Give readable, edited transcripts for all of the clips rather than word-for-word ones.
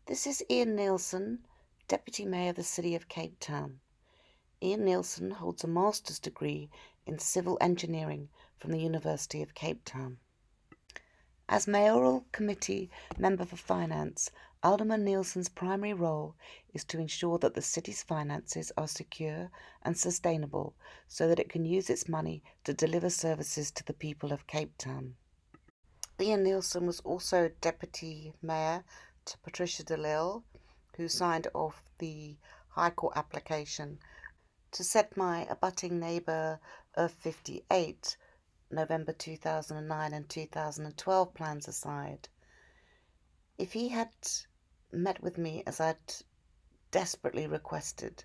This is Ian Neilson, Deputy Mayor of the City of Cape Town. Ian Neilson holds a master's degree in civil engineering from the University of Cape Town. As Mayoral Committee Member for Finance, Alderman Neilson's primary role is to ensure that the city's finances are secure and sustainable so that it can use its money to deliver services to the people of Cape Town. Ian Neilson was also Deputy Mayor to Patricia de Lille, who signed off the High Court application to set my abutting neighbour of 58 November 2009 and 2012 plans aside. If he had met with me as I'd desperately requested,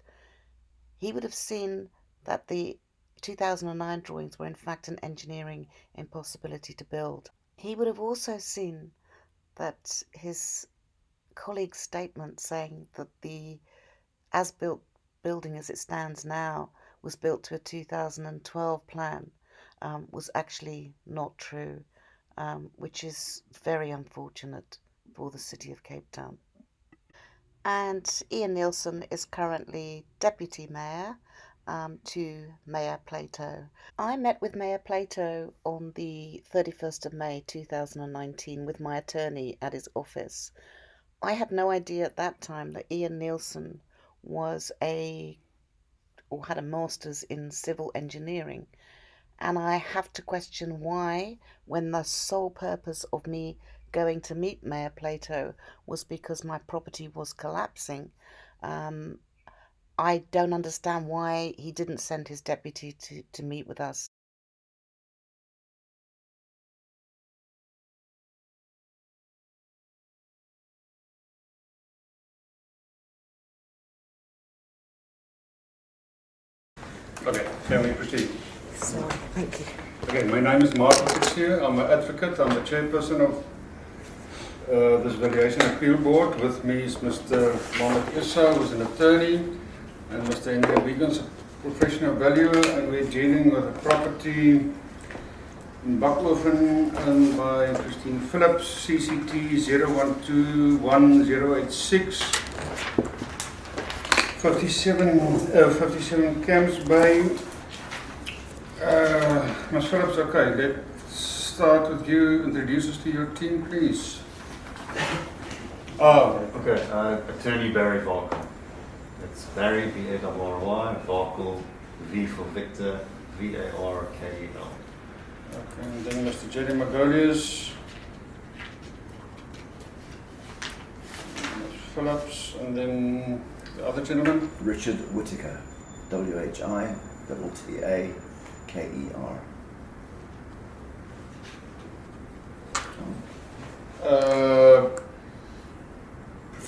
he would have seen that the 2009 drawings were in fact an engineering impossibility to build. He would have also seen that his colleague's statement saying that the as-built building as it stands now was built to a 2012 plan was actually not true, which is very unfortunate for the City of Cape Town. And Ian Neilson is currently Deputy Mayor to Mayor Plato. I met with Mayor Plato on the 31st of May 2019 with my attorney at his office. I had no idea at that time that Ian Neilson had a master's in civil engineering, and I have to question why, when the sole purpose of me going to meet Mayor Plato was because my property was collapsing, I don't understand why he didn't send his deputy to meet with us. Okay, shall we proceed? Sorry, thank you. Okay, my name is Martin Fitzhugh. I'm an advocate. I'm the chairperson of this Valuation Appeal Board. With me is Mr. Mohammed Issa, who's an attorney, and Mr. Neil Wiggins, a professional valuer, and we're dealing with a property in Buckhoven owned by Christine Phillips, CCT 0121086. 57 Camps Bay. Ms. Phillips, okay, let's start with you. Introduce us to your team, please. Okay, Attorney Barry Varkle. It's Barry, B-A-R-R-Y, Varkle, V for Victor, V-A-R-K-E-L. Okay, and then Mr. Jerry Magolius. Ms. Phillips, and then the other gentleman. Richard Whittaker, W-H-I-T-T-A-K-E-R.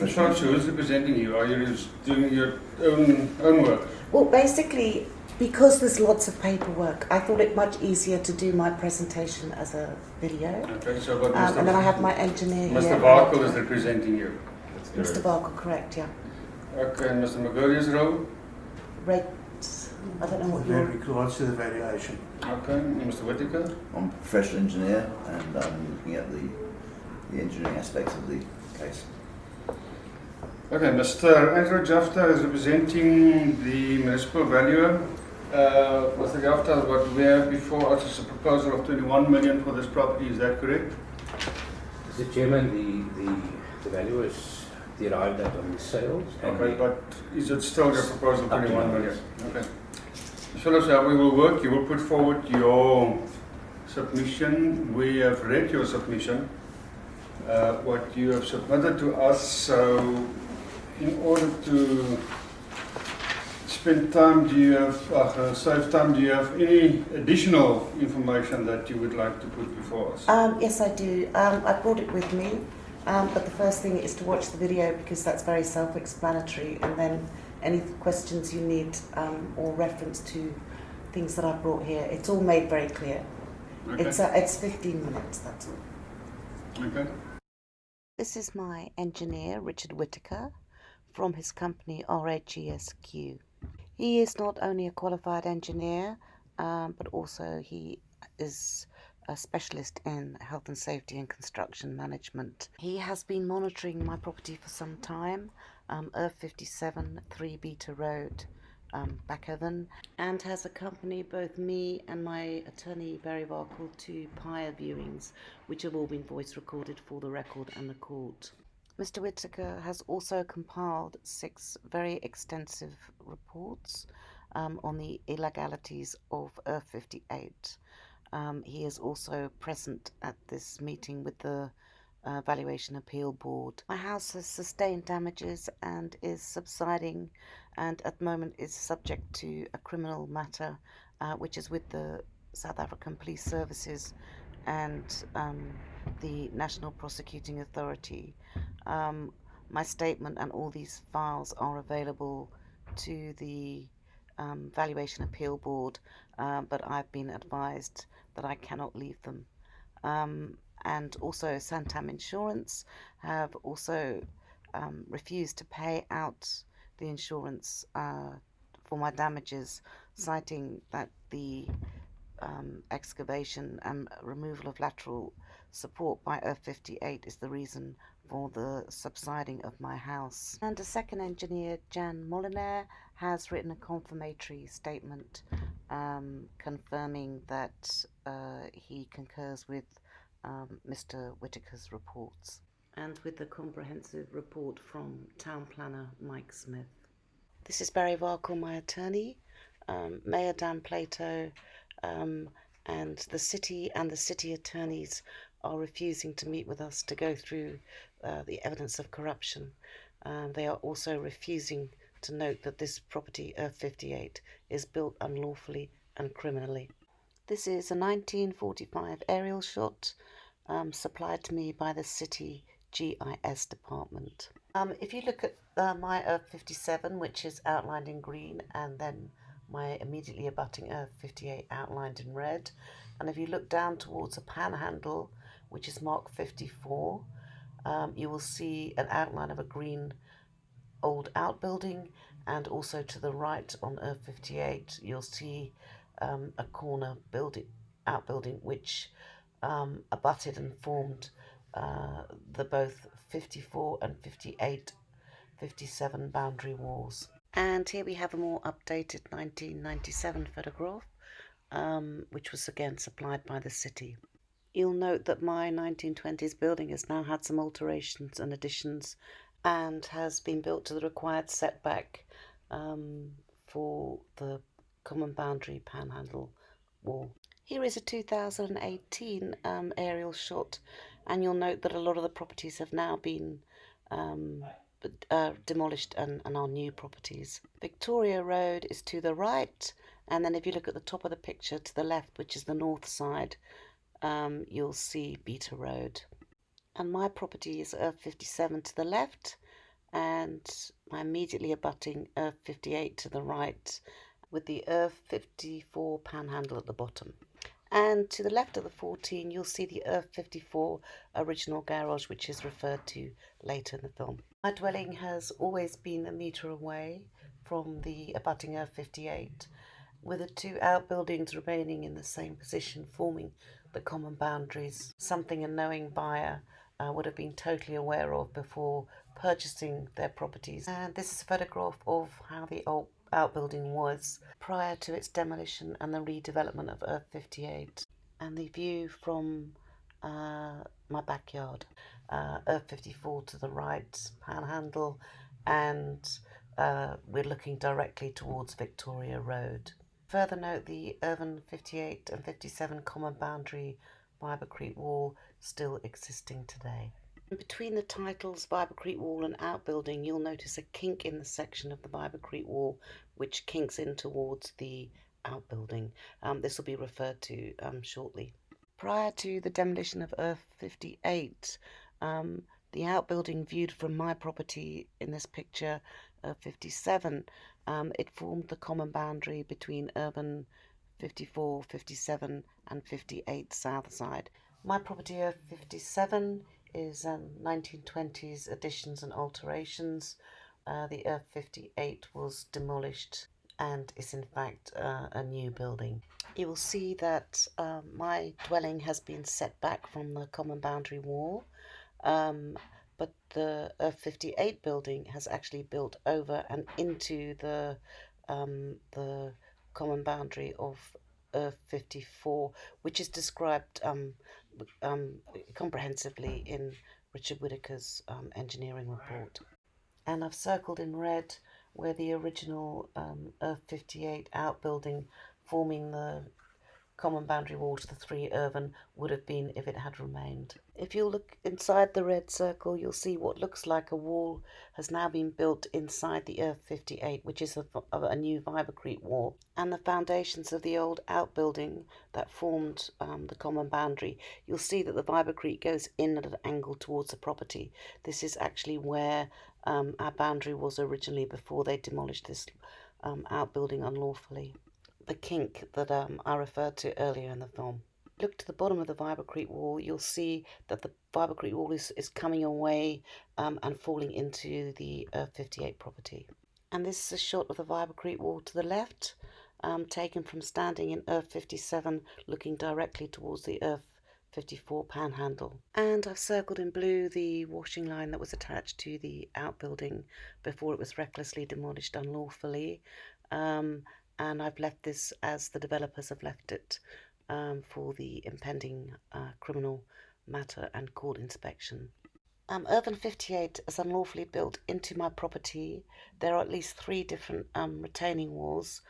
Ms. Phillips, who is representing you? Are you just doing your own work? Well, basically, because there's lots of paperwork, I thought it much easier to do my presentation as a video. Okay, so but Mr. And then I have my engineer here. Mr. Varkle is representing you. Mr. Varkle, correct, yeah. Okay, and Mr. Magolius' role? Rate, I don't know what With your... regards to the valuation. Okay, and Mr. Whittaker? I'm a professional engineer and I'm looking at the engineering aspects of the case. Okay, Mr. Andrew Jafta is representing the municipal valuer. Mr. Jafta, what we have before us is a proposal of 21 million for this property, is that correct? Mr. Chairman, the value is derived at on the sales. Okay, but is it still your proposal, 21 million? Okay. Phillips, how we will work, you will put forward your submission. We have read your submission, what you have submitted to us, so in order to spend time, save time, do you have any additional information that you would like to put before us? Yes, I do. I brought it with me, but the first thing is to watch the video because that's very self-explanatory, and then any questions you need or reference to things that I brought here, it's all made very clear. Okay. It's 15 minutes, that's all. Okay. This is my engineer, Richard Whittaker, from his company RHESQ. He is not only a qualified engineer, but also he is a specialist in health and safety and construction management. He has been monitoring my property for some time, Earth 57, 3 Beta Road, Backoven, and has accompanied both me and my attorney Barry Varkle to prior viewings, which have all been voice recorded for the record and the court. Mr. Whittaker has also compiled 6 very extensive reports on the illegalities of Earth 58. He is also present at this meeting with the Valuation Appeal Board. My house has sustained damages and is subsiding, and at the moment is subject to a criminal matter which is with the South African Police Services and the National Prosecuting Authority. My statement and all these files are available to the Valuation Appeal Board, but I've been advised that I cannot leave them. And also Santam Insurance have also refused to pay out the insurance for my damages, citing that the excavation and removal of lateral support by Earth 58 is the reason for the subsiding of my house. And a second engineer, Jan Molinaire, has written a confirmatory statement confirming that he concurs with Mr. Whittaker's reports and with the comprehensive report from Town Planner Mike Smith. This is Barry Varkle, my attorney. Mayor Dan Plato and the city attorneys are refusing to meet with us to go through the evidence of corruption. They are also refusing to note that this property, Earth 58, is built unlawfully and criminally. This is a 1945 aerial shot supplied to me by the city GIS department. If you look at my Earth 57, which is outlined in green, and then my immediately abutting Earth 58 outlined in red, and if you look down towards a panhandle, which is marked 54, you will see an outline of a green old outbuilding, and also to the right on Earth 58 you'll see a corner outbuilding which abutted and formed the both 54 and 57 boundary walls. And here we have a more updated 1997 photograph, which was again supplied by the city. You'll note that my 1920s building has now had some alterations and additions and has been built to the required setback for the common boundary panhandle wall. Here is a 2018 aerial shot, and you'll note that a lot of the properties have now been demolished and are new properties. Victoria Road is to the right, and then if you look at the top of the picture to the left, which is the north side, you'll see Beta Road. And my property is Earth 57 to the left, and my immediately abutting Earth 58 to the right, with the Earth 54 panhandle at the bottom. And to the left of the 14, you'll see the Earth 54 original garage, which is referred to later in the film. My dwelling has always been a metre away from the abutting Earth 58, with the 2 outbuildings remaining in the same position, forming the common boundaries, something a knowing buyer would have been totally aware of before purchasing their properties. And this is a photograph of how the old outbuilding was prior to its demolition and the redevelopment of Earth 58, and the view from my backyard, Earth 54 to the right, panhandle, and we're looking directly towards Victoria Road. Further note, the Earth 58 and 57 common boundary Vibacrete wall still existing today. Between the titles Vibacrete wall and outbuilding, you'll notice a kink in the section of the Vibacrete wall which kinks in towards the outbuilding. This will be referred to shortly. Prior to the demolition of Earth 58, the outbuilding viewed from my property in this picture, Earth 57, it formed the common boundary between urban 54, 57 and 58 south side. My property Earth 57 is 1920s additions and alterations. The Earth 58 was demolished and is in fact a new building. You will see that my dwelling has been set back from the common boundary wall, but the 58 building has actually built over and into the common boundary of 54, which is described comprehensively in Richard Whittaker's engineering report. And I've circled in red where the original Earth 58 outbuilding forming the common boundary wall to the 3 Irvine would have been if it had remained. If you look inside the red circle, you'll see what looks like a wall has now been built inside the Earth 58, which is a new vibrecrete wall. And the foundations of the old outbuilding that formed the common boundary, you'll see that the vibrecrete goes in at an angle towards the property. This is actually where our boundary was originally before they demolished this outbuilding unlawfully. The kink that I referred to earlier in the film. Look to the bottom of the vibrecrete wall, you'll see that the vibrecrete wall is coming away and falling into the 58 property. And this is a shot of the vibrecrete wall to the left, taken from standing in Earth 57, looking directly towards the Earth 54 panhandle. And I've circled in blue the washing line that was attached to the outbuilding before it was recklessly demolished unlawfully. And I've left this as the developers have left it for the impending criminal matter and court inspection. Irvine 58 is unlawfully built into my property. There are at least 3 different retaining walls.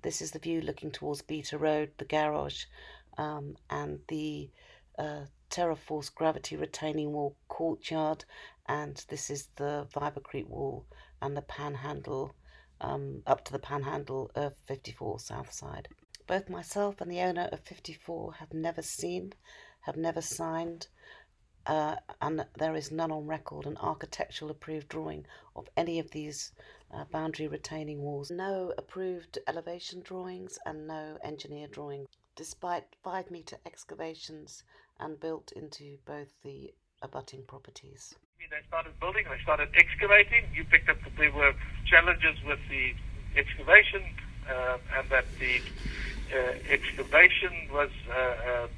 This is the view looking towards Beta Road, the garage, and the Terraforce gravity retaining wall courtyard, and this is the vibrecrete wall and the panhandle up to the panhandle of 54 south side. Both myself and the owner of 54 have never seen, have never signed, and there is none on record an architectural approved drawing of any of these boundary retaining walls. No approved elevation drawings and no engineer drawings, despite 5-metre excavations and built into both the abutting properties. They started building, they started excavating. You picked up that there were challenges with the excavation and that the excavation was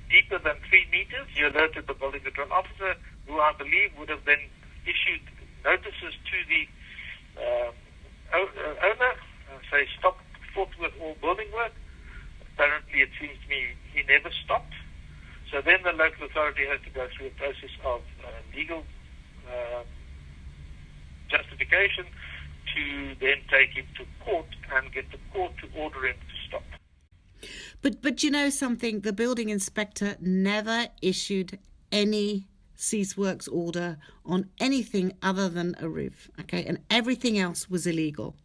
deeper than 3 meters. You alerted the building control officer, who I believe would have then issued notices to the owner, say stop forthwith all building work. Apparently it seems to me he never stopped. So then the local authority has to go through a process of legal justification to then take him to court and get the court to order him to stop. But you know something, the building inspector never issued any cease works order on anything other than a roof, okay, and everything else was illegal.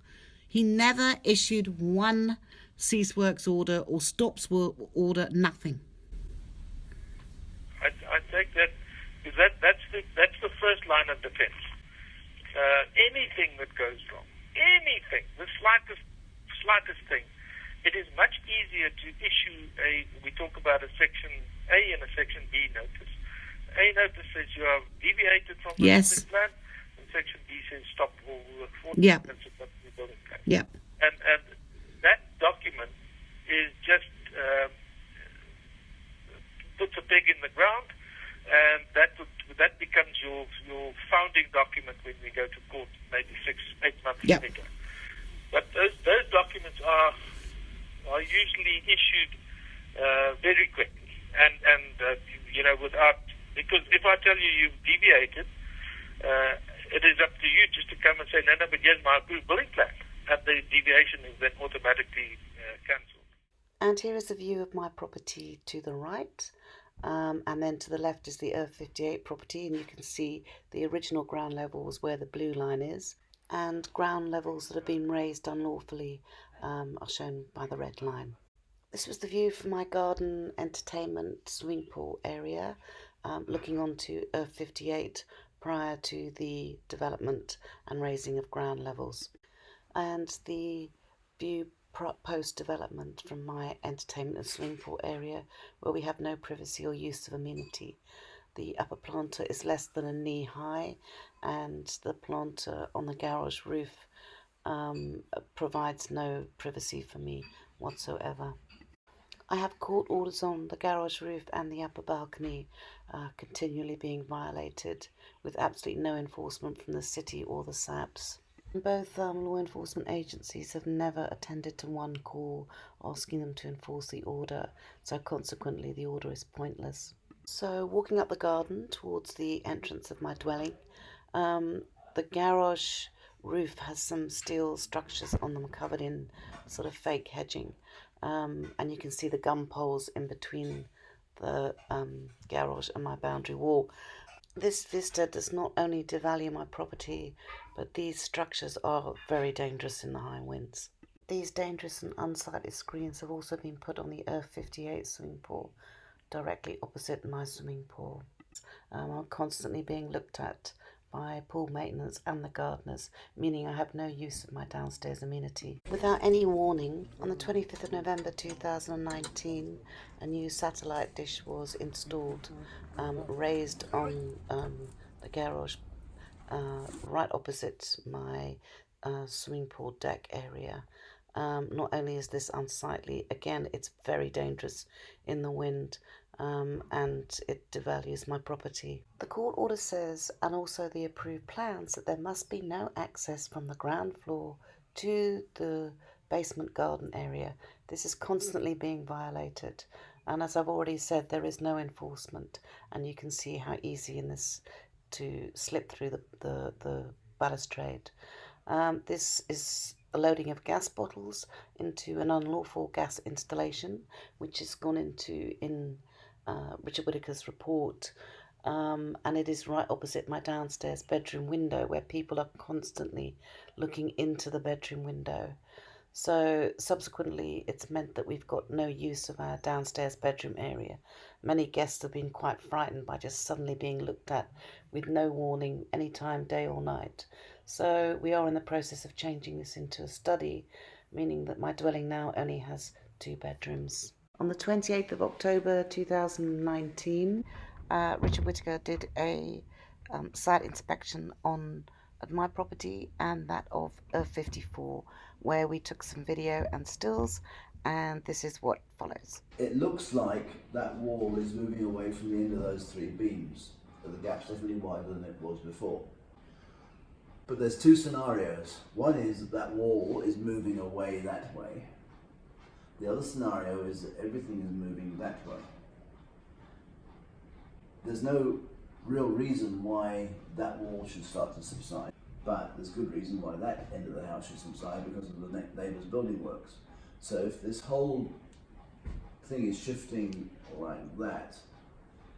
He never issued one cease works order or stops work order, nothing. I think that's the first line of defense. Anything that goes wrong, anything, the slightest thing, it is much easier to issue we talk about a Section A and a Section B notice. A notice says you have deviated from the building plan, and Section B says stop all work for the building plan. Yeah. And that document is just puts a peg in the ground, and that becomes your founding document when we go to court, maybe 6-8 months later. But those documents are usually issued very quickly, and without, because if I tell you you've deviated, it is up to you just to come and say no, but here's my approved building plan, and the deviation is then automatically cancelled. And here is a view of my property to the right. And then to the left is the Earth 58 property, and you can see the original ground levels where the blue line is, and ground levels that have been raised unlawfully are shown by the red line. This was the view from my garden, entertainment, swimming pool area, looking onto Earth 58 prior to the development and raising of ground levels. And the view post-development from my entertainment and swimming pool area, where we have no privacy or use of amenity. The upper planter is less than a knee high, and the planter on the garage roof provides no privacy for me whatsoever. I have court orders on the garage roof and the upper balcony continually being violated, with absolutely no enforcement from the city or the SAPs. Both law enforcement agencies have never attended to one call asking them to enforce the order, so consequently the order is pointless. So walking up the garden towards the entrance of my dwelling, the garage roof has some steel structures on them covered in sort of fake hedging, and you can see the gum poles in between the garage and my boundary wall. This vista does not only devalue my property, but these structures are very dangerous in the high winds. These dangerous and unsightly screens have also been put on the Earth 58 swimming pool, directly opposite my swimming pool. I'm constantly being looked at by pool maintenance and the gardeners, meaning I have no use of my downstairs amenity. Without any warning, on the 25th of November 2019, a new satellite dish was installed, raised on the garage right opposite my swimming pool deck area. Not only is this unsightly, again, it's very dangerous in the wind, and it devalues my property. The court order says, and also the approved plans, that there must be no access from the ground floor to the basement garden area. This is constantly being violated, and as I've already said, there is no enforcement, and you can see how easy it is to slip through the balustrade. This is a loading of gas bottles into an unlawful gas installation, which has gone into in Richard Whittaker's report, and it is right opposite my downstairs bedroom window, where people are constantly looking into the bedroom window. So subsequently, it's meant that we've got no use of our downstairs bedroom area. Many guests have been quite frightened by just suddenly being looked at with no warning, any time, day or night. So we are in the process of changing this into a study, meaning that my dwelling now only has 2 bedrooms. On the 28th of October 2019, Richard Whittaker did a site inspection at my property and that of Earth 54, where we took some video and stills, and this is what follows. It looks like that wall is moving away from the end of those 3 beams, but the gap's definitely wider than it was before. But there's 2 scenarios. One is that wall is moving away that way. The other scenario is that everything is moving that way. There's no real reason why that wall should start to subside, but there's good reason why that end of the house should subside, because of the neighbour's building works. So if this whole thing is shifting like that,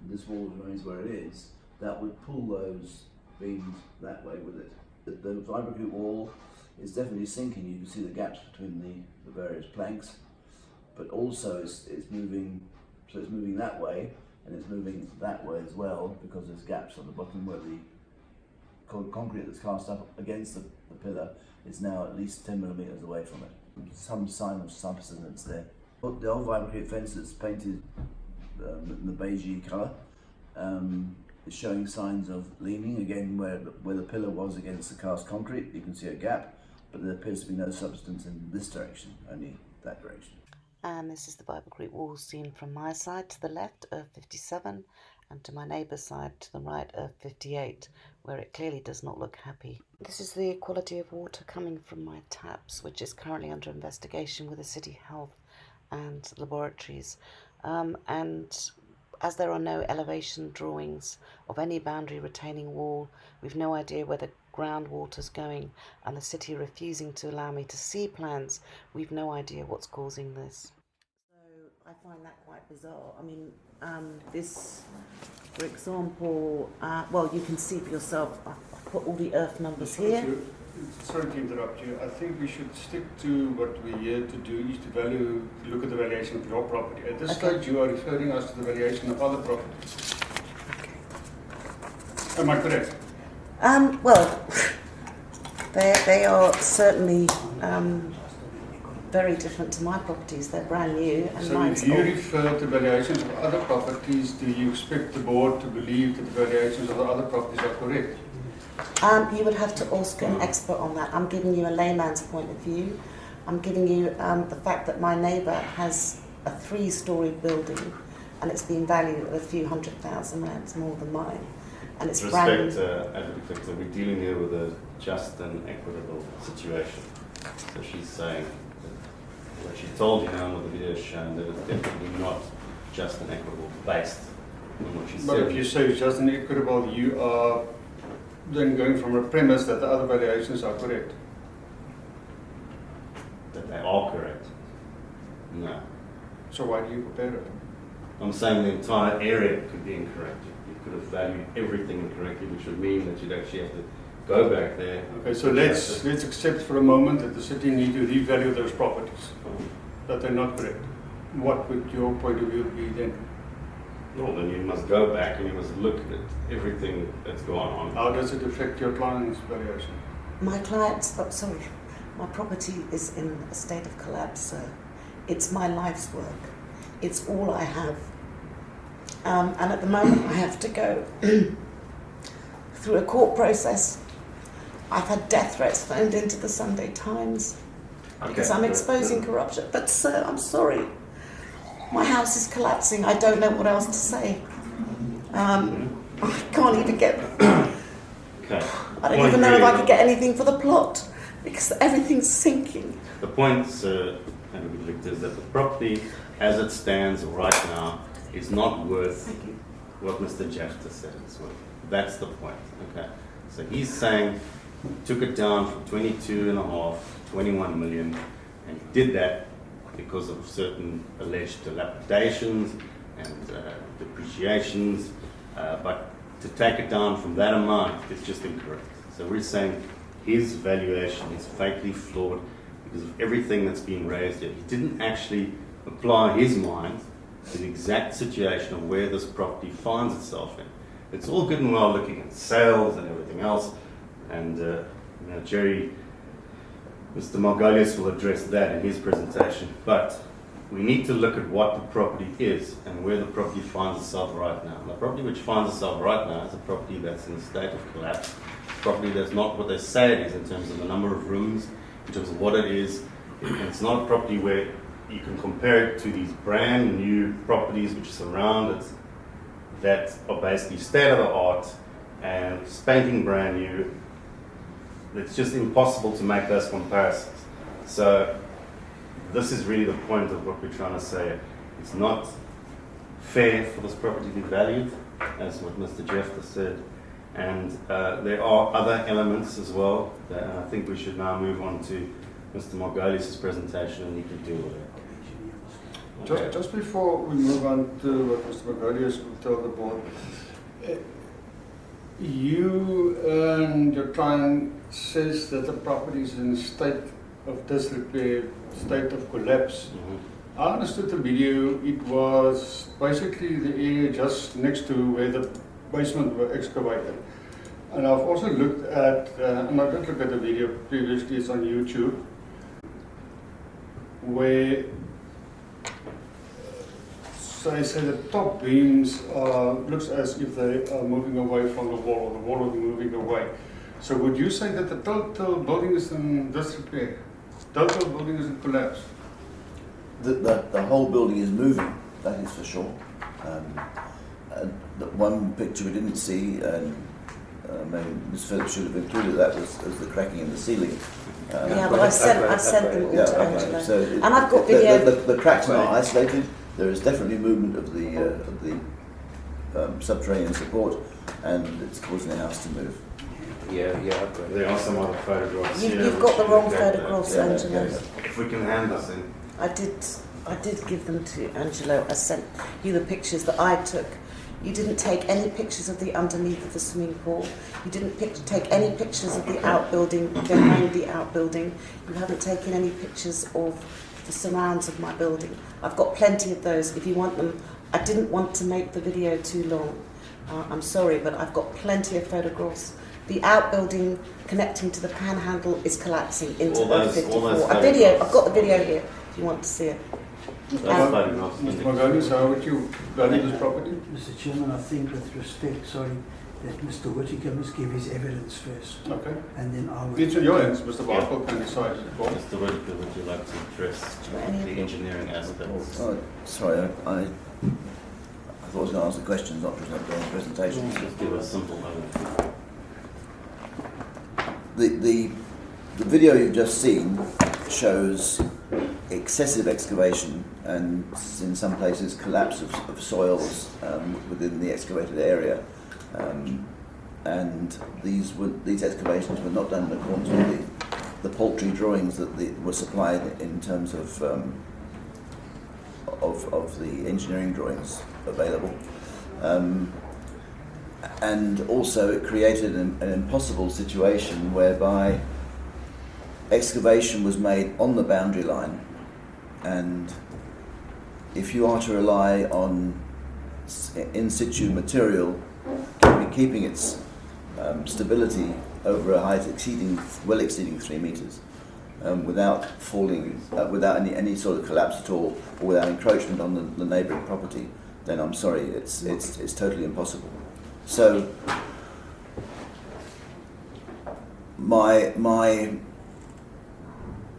and this wall remains where it is, that would pull those beams that way with it. The vibrocrete wall is definitely sinking. You can see the gaps between the various planks, but also it's moving, so it's moving that way, and it's moving that way as well, because there's gaps on the bottom where the concrete that's cast up against the pillar is now at least 10 millimetres away from it. Some sign of subsidence there. The old vibrocrete fence that's painted in the beigey colour is showing signs of leaning, again where the pillar was against the cast concrete. You can see a gap, but there appears to be no substance in this direction, only that direction. And this is the vibrocrete wall seen from my side to the left, Earth 57, and to my neighbour's side to the right, Earth 58, where it clearly does not look happy. This is the quality of water coming from my taps, which is currently under investigation with the City Health and laboratories. And as there are no elevation drawings of any boundary retaining wall, we've no idea where the groundwater's going, and the city refusing to allow me to see plans, we've no idea what's causing this. So I find that quite bizarre. I mean, this, for example, well, you can see for yourself, I've put all the earth numbers here. Sorry to interrupt you. I think we should stick to what we're here to do, is to look at the valuation of your property. At this stage, you are referring us to the valuation of other properties. Okay. Am I correct? Well, they are certainly very different to my properties. They're brand new, and so mine's if you old. refer to valuations of other properties, do you expect the board to believe that the valuations of the other properties are correct? You would have to ask an expert on that. I'm giving you a layman's point of view. I'm giving you the fact that my neighbour has a 3-storey building, and it's been valued at a few £100,000 more than mine, and it's brand Respect, Advocate Victor, we're dealing here with a just and equitable situation. So she's saying that what she told you now, what the video has shown, that it's definitely not just and equitable based on what she said. But if you say it's just and equitable, you are then going from a premise that the other valuations are correct. That they are correct. No. So why do you compare it? I'm saying the entire area could be incorrect. You could have valued everything incorrectly, which would mean that you'd actually have to go back there. Okay, so let's accept for a moment that the city need to revalue those properties, that they're not correct. What would your point of view be then? Well, then you must go back and you must look at everything that's gone on. How does it affect your client's valuation? My client's, my property is in a state of collapse, sir. It's my life's work. It's all I have. And at the moment I have to go through a court process. I've had death threats phoned into the Sunday Times because I'm exposing corruption. But sir, I'm sorry. My house is collapsing. I don't know what else to say. I can't even get... Okay. I don't even know if I could get anything for the plot because everything's sinking. The point, Sir Victor, is that the property, as it stands right now, is not worth what Mr. Jeffter said it's worth. That's the point. Okay. So he's saying he took it down from 22.5, 21 million, and he did that because of certain alleged dilapidations and depreciations, but to take it down from that amount is just incorrect. So we're saying his valuation is fatally flawed because of everything that's been raised here. He didn't actually apply his mind to the exact situation of where this property finds itself in. It's all good and well looking at sales and everything else, and Jerry, Mr. Margolius will address that in his presentation, but we need to look at what the property is and where the property finds itself right now. And the property which finds itself right now is a property that's in a state of collapse, a property that's not what they say it is in terms of the number of rooms, in terms of what it is. And it's not a property where you can compare it to these brand new properties which surround it that are basically state of the art and spanking brand new. It's just impossible to make those comparisons. So this is really the point of what we're trying to say. It's not fair for this property to be valued, as what Mr. Jeffter said. And there are other elements as well that I think we should now move on to Mr. Margolius' presentation and he can deal with it. Okay. Just before we move on to what Mr. Margolius will tell the board, you and your client says that the property is in a state of disrepair, state of collapse. Mm-hmm. I understood the video, it was basically the area just next to where the basement were excavated. And I've also looked at, and I did look at the video previously, it's on YouTube, where so I say the top beams looks as if they are moving away from the wall, or the wall is moving away. So would you say that the total building is in disrepair? Total building is in collapse? The whole building is moving, that is for sure. The one picture we didn't see, and maybe Ms. Phillips should have included that, was the cracking in the ceiling. Yeah, but I've sent them all to Angela. So and I've got video. The cracks are not isolated. There is definitely movement of the subterranean support, and it's causing the house to move. Yeah, I've got it. There are some other photographs here. You've got the wrong which photographs, Yeah, Angela. yeah. If we can hand this in. I did give them to Angelo. I sent you the pictures that I took. You didn't take any pictures of the underneath of the swimming pool. You didn't take any pictures of the outbuilding, behind the outbuilding. You haven't taken any pictures of the surrounds of my building. I've got plenty of those if you want them. I didn't want to make the video too long. I'm sorry, but I've got plenty of photographs. The outbuilding connecting to the panhandle is collapsing into All those 54. I've photographs. got the video here if you want to see it. Those photographs. Mr. Margolius, how would you value this property? Mr. Chairman, I think with respect, sorry, that Mr. Whittaker must give his evidence first, Okay. and then I will. It's in your hands, Mr. Bartle can decide. Mr. Whittaker, would you like to address the engineering aspects? Oh, sorry, I thought I was going to answer questions, not present the presentation. Just give us a simple overview. The video you've just seen shows excessive excavation and in some places collapse of soils within the excavated area, and these excavations were not done in accordance with the paltry drawings that were supplied in terms of the engineering drawings available. And also it created an impossible situation whereby excavation was made on the boundary line, and if you are to rely on in situ material keeping its stability over a height well exceeding 3 meters, without falling, without any sort of collapse at all, or without encroachment on the neighbouring property, then I'm sorry, it's totally impossible. So my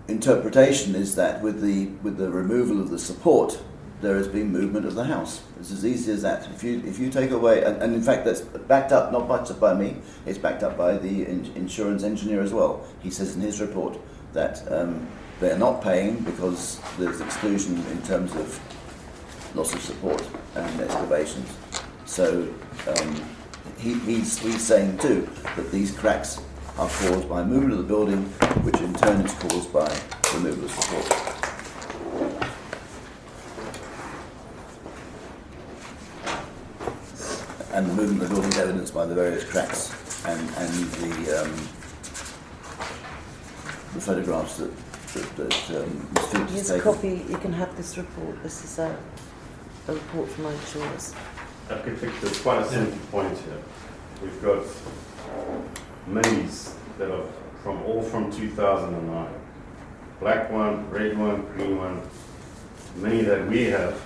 interpretation is that with the removal of the support, there has been movement of the house. It's as easy as that. If you take away, and in fact that's backed up not just by me, it's backed up by the insurance engineer as well. He says in his report that they're not paying because there's exclusion in terms of loss of support and excavations. So he's saying too that these cracks are caused by movement of the building, which in turn is caused by removal of support. And the movement of the building is evidenced by the various cracks and the photographs that Ms. Phillips has Here's a taken. copy, you can have this report. This is a report from our insurers. I could think there's quite a simple point here. We've got minis that are from 2009. Black one, red one, green one. Many that we have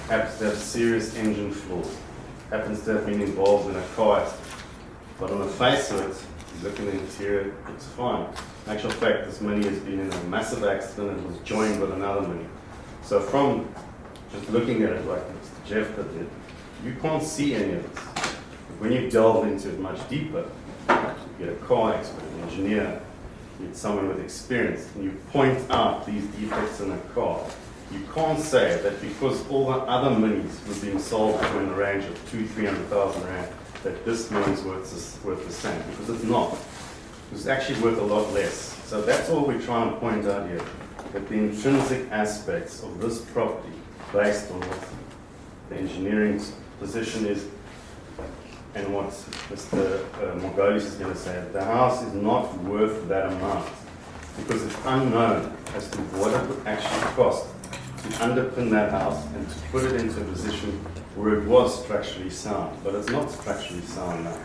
happens to have serious engine flaws. Happens to have been involved in a car accident. But on the face of it, you look in the interior, it's fine. In actual fact, this mini has been in a massive accident and was joined with another mini. So from just looking at it like Mr. Jeff did, you can't see any of this. When you delve into it much deeper, you get a car expert, an engineer, you get someone with experience, and you point out these defects in a car. You can't say that because all the other minis were being sold in the range of 200,000-300,000 rand, that this mini is worth the same, because it's not. It's actually worth a lot less. So that's all we're trying to point out here, that the intrinsic aspects of this property, based on what the engineering position is, and what Mr. Margolis is going to say, the house is not worth that amount, because it's unknown as to what it would actually cost to underpin that house and to put it into a position where it was structurally sound, but it's not structurally sound now.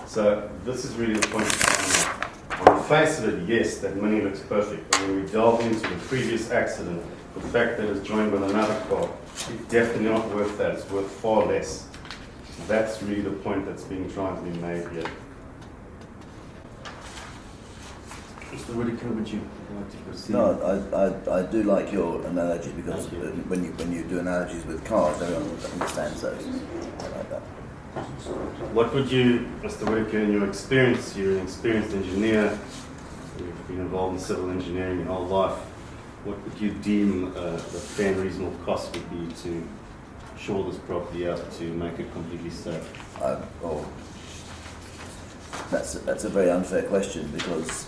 So this is really the point of time. On the face of it, yes, that mini looks perfect, but when we delve into the previous accident, the fact that it's joined with another car, it's definitely not worth that. It's worth far less. That's really the point that's being trying to be made here. Mr. Whittaker, would you like to proceed? No, I do like your analogy, because when you do analogies with cars, everyone understands those. I like that. What would you, Mr. Whittaker, in your experience, you're an experienced engineer, you've been involved in civil engineering your whole life, what would you deem the fair and reasonable cost would be to shore this property up to make it completely safe? That's a very unfair question, because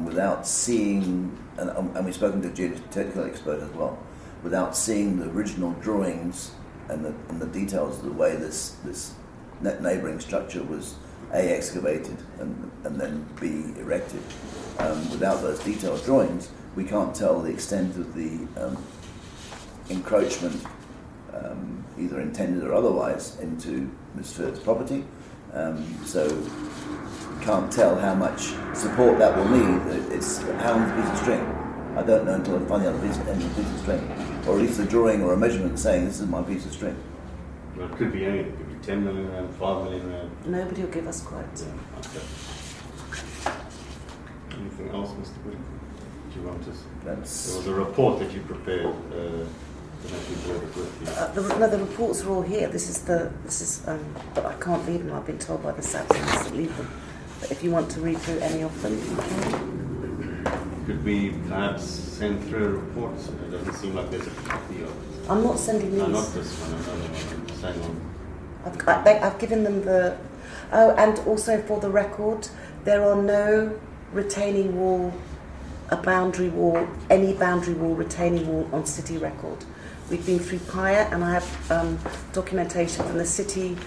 without seeing, and we've spoken to a geotechnical expert as well, without seeing the original drawings and the details of the way this neighbouring structure was A, excavated and then B, erected, without those detailed drawings, we can't tell the extent of the encroachment, either intended or otherwise, into Ms. Phillips' property. So we can't tell how much support that will need. It's how long is a piece of string. I don't know until I find out the end of the piece of string, or at least a drawing or a measurement saying this is my piece of string. Well, it could be anything. It could be 10 million rand, 5 million rand? Nobody will give us quotes. Yeah, okay. Anything else, Mr. Wood? Do you want to? There was a report that you prepared. The reports are all here. This is, but I can't leave them. I've been told by the SAPs to leave them. But if you want to read through any of them, you can. Could we perhaps send through a report? It doesn't seem like there's a copy of it. I'm not sending these. No, not this one, another one. Same one. I've given them the. Oh, and also for the record, there are no retaining wall, a boundary wall, any boundary wall, retaining wall on city record. We've been through PIA, and I have documentation from the city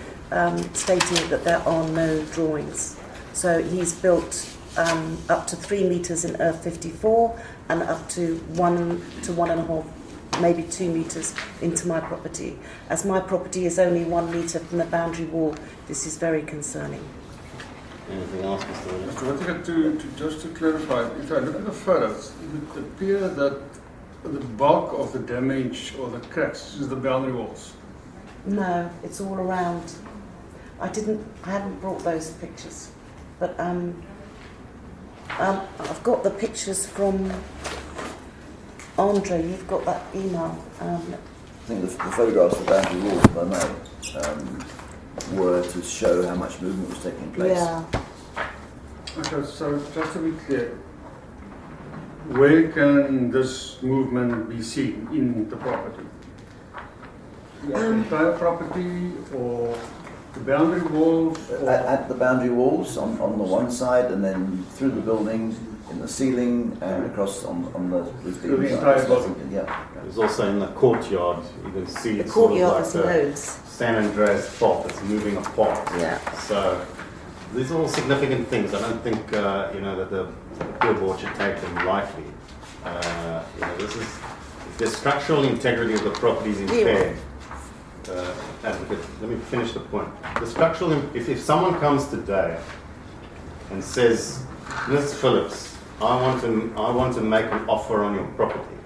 stating that there are no drawings. So he's built up to 3 meters in Earth 54 and up to 1 to 1.5, maybe 2 meters into my property. As my property is only 1 meter from the boundary wall, this is very concerning. Anything else, Mr. Williams? Mr. Whittaker, just to clarify, if I look at the photos, it would appear that the bulk of the damage or the cracks is the boundary walls. No, it's all around. I haven't brought those pictures, but I've got the pictures from Andre. You've got that email. I think the photographs of the boundary walls, if I may, were to show how much movement was taking place. Yeah. Okay, so just to be clear, where can this movement be seen in the property? The entire property or the boundary walls? At the boundary walls on the one side, and then through the building, in the ceiling, and across on the roof. Through the entire building? Yeah. There's also in the courtyard, you can see The it's sort of courtyard like is the loads. San Andreas fault that's moving apart. Yeah. So these are all significant things. I don't think that the appeal board should take them lightly. This is if the structural integrity of the property is impaired. Advocate, let me finish the point. The structural, if someone comes today and says, Ms. Phillips, I want to make an offer on your property.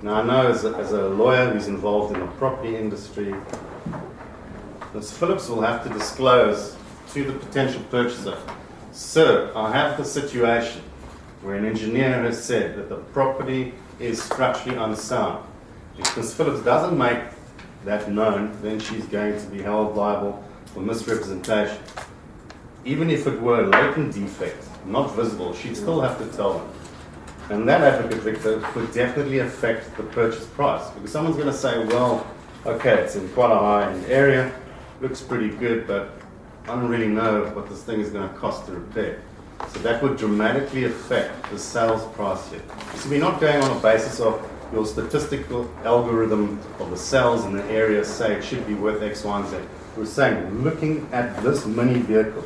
Now I know as a lawyer who's involved in the property industry, Ms. Phillips will have to disclose to the potential purchaser, sir, I have the situation where an engineer has said that the property is structurally unsound. If Ms. Phillips doesn't make that known, then she's going to be held liable for misrepresentation. Even if it were a latent defect, not visible, she'd still have to tell them. And that, Advocate Victor, could definitely affect the purchase price. Because someone's going to say, well, okay, it's in quite a high-end area, looks pretty good, but I don't really know what this thing is going to cost to repair. So that would dramatically affect the sales price here. So we're not going on a basis of your statistical algorithm of the sales in the area say it should be worth X, Y, and Z. We're saying, looking at this mini vehicle,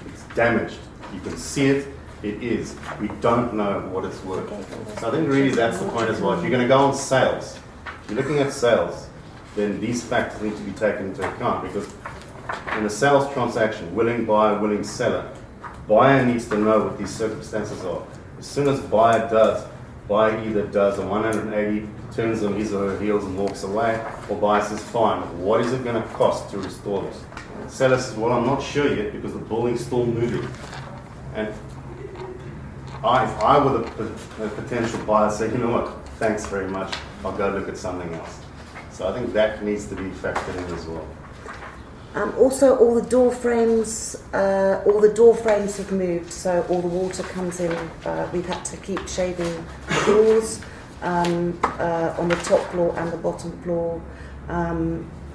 it's damaged. You can see it, it is. We don't know what it's worth. So I think really that's the point as well. If you're going to go on sales, if you're looking at sales, then these factors need to be taken into account, because in a sales transaction, willing buyer, willing seller, buyer needs to know what these circumstances are. As soon as buyer either does a 180, turns on his or her heels and walks away, or buyer says, fine, what is it going to cost to restore this? Seller says, well, I'm not sure yet because the building's still moving. And if I were the potential buyer, say, you know what, thanks very much, I'll go look at something else. So I think that needs to be factored in as well. Also, all the door frames have moved, so all the water comes in. We've had to keep shaving the doors on the top floor and the bottom floor.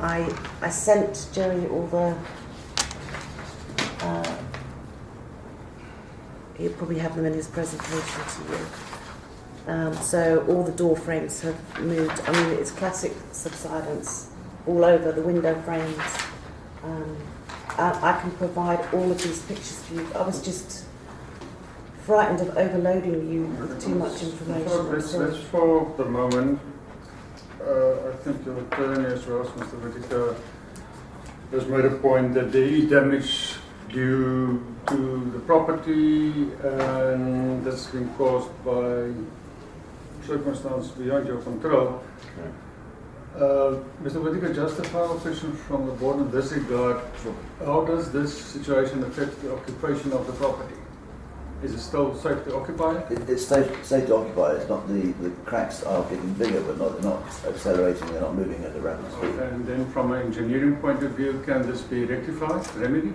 I sent Jerry all the. He'll probably have them in his presentation to you. So all the door frames have moved. I mean, it's classic subsidence all over the window frames. I can provide all of these pictures for you. I was just frightened of overloading you with too much information. So let's for the moment, I think your attorney as well as Mr. Whittaker has made a point that there is damage due to the property and that's been caused by circumstances beyond your control. Mr. Whittaker, just a final question from the board in this regard. How does this situation affect the occupation of the property? Is it still safe to occupy it? It's safe to occupy. It's not the cracks are getting bigger, but they're not accelerating. They're not moving at a rapid speed. And then from an engineering point of view, can this be rectified, remedied?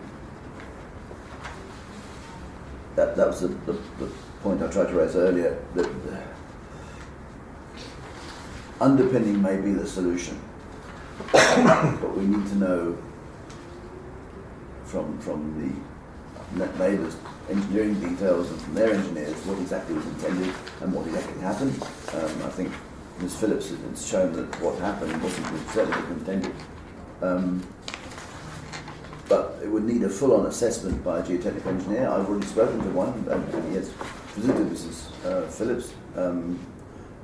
That was the point I tried to raise earlier. That underpinning may be the solution, but we need to know from the neighbours' engineering details and from their engineers what exactly was intended and what exactly happened. I think Ms. Phillips has shown that what happened wasn't certainly intended. But it would need a full-on assessment by a geotechnical engineer. I've already spoken to one, and he has visited Mrs. Phillips,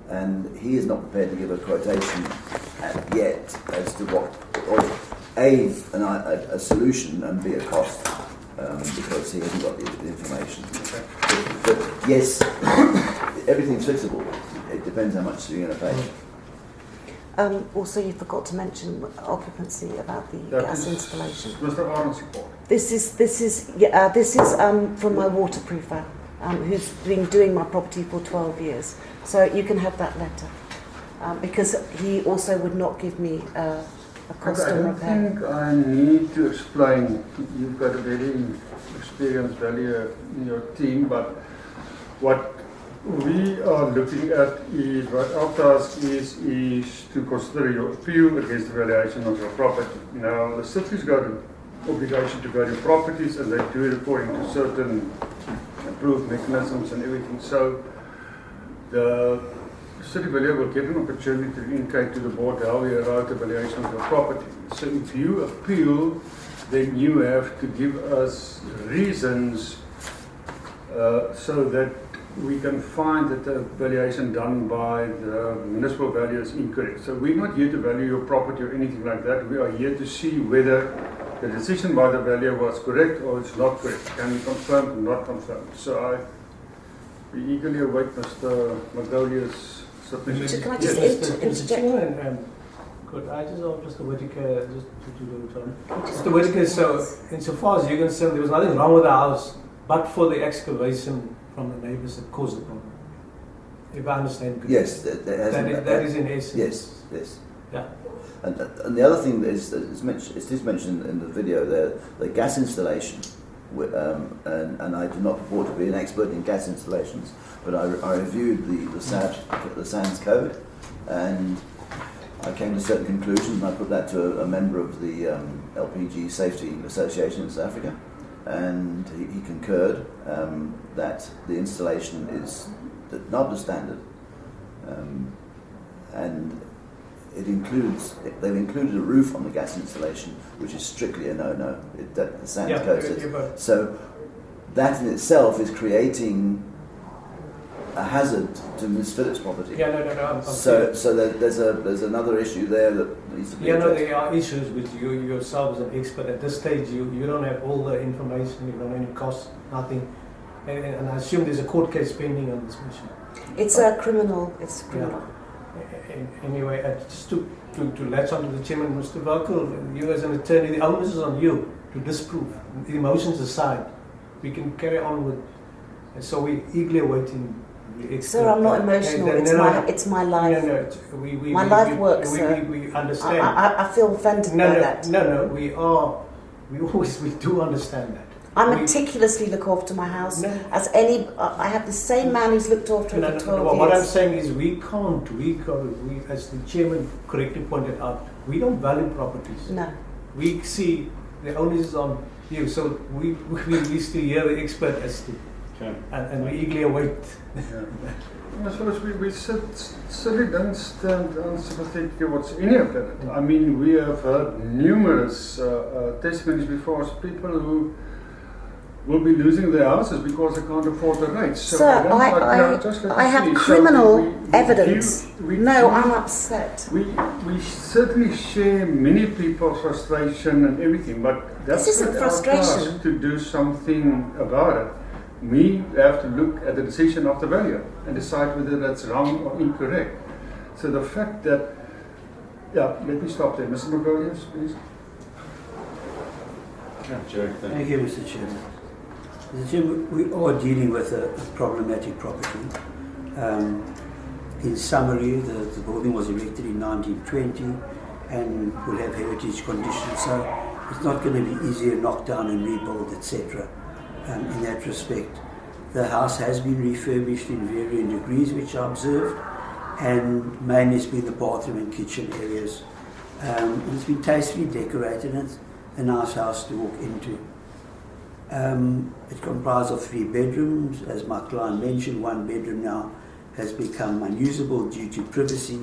and he is not prepared to give a quotation yet as to what, or a solution and b, a cost, because he hasn't got the information. But yes, everything's fixable. It depends how much you're going to pay. Also, you forgot to mention occupancy about the gas installation. Mr. Arnold's report. This is from my waterproofer, who's been doing my property for 12 years. So you can have that letter, because he also would not give me a cost on repair. I don't think I need to explain. You've got a very experienced valuer in your team, but what we are looking at is, what our task is to consider your appeal against the valuation of your property. Now, the city's got an obligation to value properties, and they do it according to certain approved mechanisms and everything. So, the city valuer will get an opportunity to indicate to the board how we arrived at the valuation of your property. So, if you appeal, then you have to give us reasons so that we can find that the valuation done by the municipal value is incorrect. So we're not here to value your property or anything like that. We are here to see whether the decision by the valuer was correct or it's not correct. Can be confirmed or not confirmed. So we eagerly await Mr. Magolia's submission. Can I just interject? Could I just ask Mr. Whittaker, just to do it on? Mr. Whittaker, so insofar as you're concerned, there was nothing wrong with the house, but for the excavation from the neighbours that caused the problem. If I understand correctly. Yes, that is in essence. Yes. Yeah. And the other thing that is mentioned in the video there, the gas installation, and I do not purport to be an expert in gas installations, but I reviewed the SANS code, and I came to certain conclusions, and I put that to a member of the LPG Safety Association in South Africa, and he concurred that the installation is not the standard, and they've included a roof on the gas installation, which is strictly a no-no. The SANS code says. So that in itself is creating a hazard to Ms. Phillips' property. Yeah, no. So there's another issue there that needs to be addressed. There are issues with you yourself as an expert. At this stage, you don't have all the information, you don't have any costs, nothing. And I assume there's a court case pending on this mission. It's a criminal. It's criminal. Yeah. Anyway, just to latch on to the chairman, Mr. Velkel, you as an attorney, the onus is on you to disprove. The emotions aside, we can carry on with. And so we're eagerly awaiting. Sir, I'm not emotional. It's my life. My life works, sir. We understand. I feel offended by that. No. We do understand that. I meticulously look after my house as any. I have the same man who's looked after it for 12 years. What I'm saying is we, as the chairman correctly pointed out, we don't value properties. No. We see the onus is on you. So we used to hear the expert as to. Okay. And we eagerly await. As far as we certainly don't stand unsympathetic towards any of that. I mean, we have heard numerous testimonies before us, people who will be losing their houses because they can't afford the rates. So sir, I have criminal evidence. I'm upset. We certainly share many people's frustration and everything, but that's this isn't frustration. Our task to do something about it. We have to look at the decision of the valuer and decide whether that's wrong or incorrect. So the fact that Yeah, let me stop there. Mr. McGonius, please. Jerry, thank Thank you, Mr. Chairman. Mr. Chairman, we are dealing with a problematic property. In summary, the building was erected in 1920 and will have heritage conditions, so it's not going to be easier knock down and rebuild, etc. In that respect, the house has been refurbished in varying degrees, which I observed, and mainly it's been the bathroom and kitchen areas. And it's been tastefully decorated, and it's a nice house to walk into. It comprises of 3 bedrooms. As my client mentioned, 1 bedroom now has become unusable due to privacy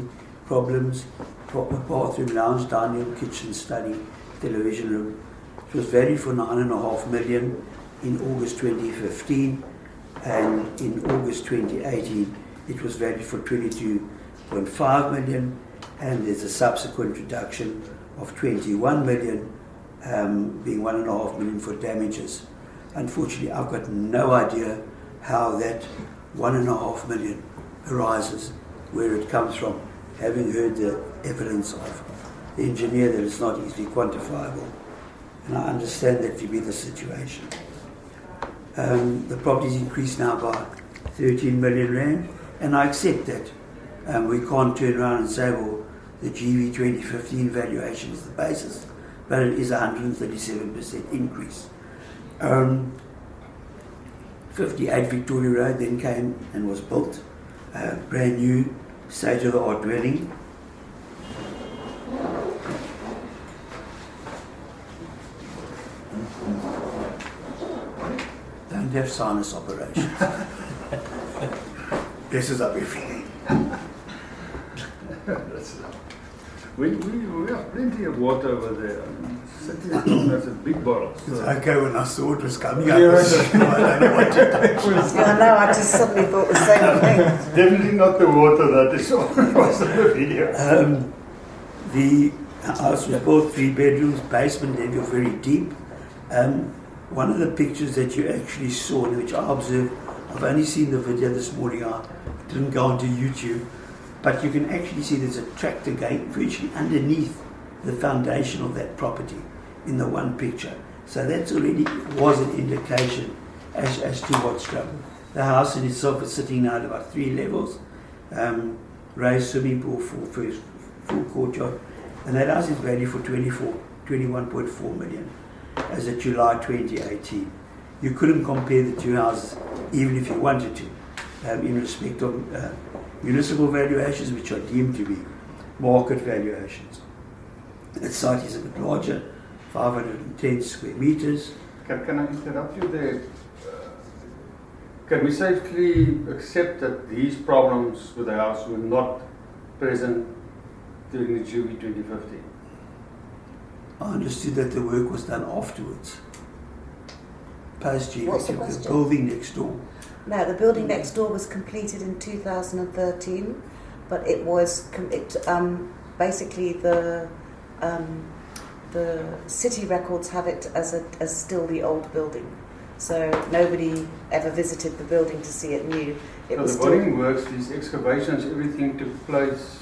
problems. Proper bathroom, lounge, dining room, kitchen, study, television room. It was valued for $9.5 million in August 2015, and in August 2018 it was valued for $22.5 million, and there's a subsequent reduction of $21 million, being $1.5 million for damages. Unfortunately, I've got no idea how that $1.5 million arises, where it comes from, having heard the evidence of the engineer that it's not easily quantifiable, and I understand that to be the situation. The property's increased now by 13 million rand, and I accept that. We can't turn around and say, well, the GV 2015 valuation is the basis, but it is a 137% increase. 58 Victoria Road then came and was built, brand new state-of-the-art dwelling. Don't have sinus operations. Messes up everything. We have plenty of water over there. That's a big bottle. It's okay, when I saw it was coming up. Yeah. I don't know what to do. Yeah, I know, I just suddenly thought the same thing. Definitely not the water that is on the video. The house was built 3 bedrooms, basement level very deep. One of the pictures that you actually saw, which I observed, I've only seen the video this morning, I didn't go onto YouTube, but you can actually see there's a tractor gate virtually underneath the foundation of that property in the one picture. So that's already was an indication as to what's trouble. The house in itself is sitting now at about 3 levels, raised swimming pool, full courtyard, and that house is valued for 21.4 million as of July 2018. You couldn't compare the 2 houses even if you wanted to, in respect of municipal valuations, which are deemed to be market valuations. That site is a bit larger, 510 square meters. Can I interrupt you there? Can we safely accept that these problems with the house were not present during the GV 2015? I understood that the work was done afterwards. Post-GV, What's the the question? building next door. No, the building next door was completed in 2013, but it was basically the city records have it as still the old building. So nobody ever visited the building to see it new. It So was the still, building works, these excavations, everything took place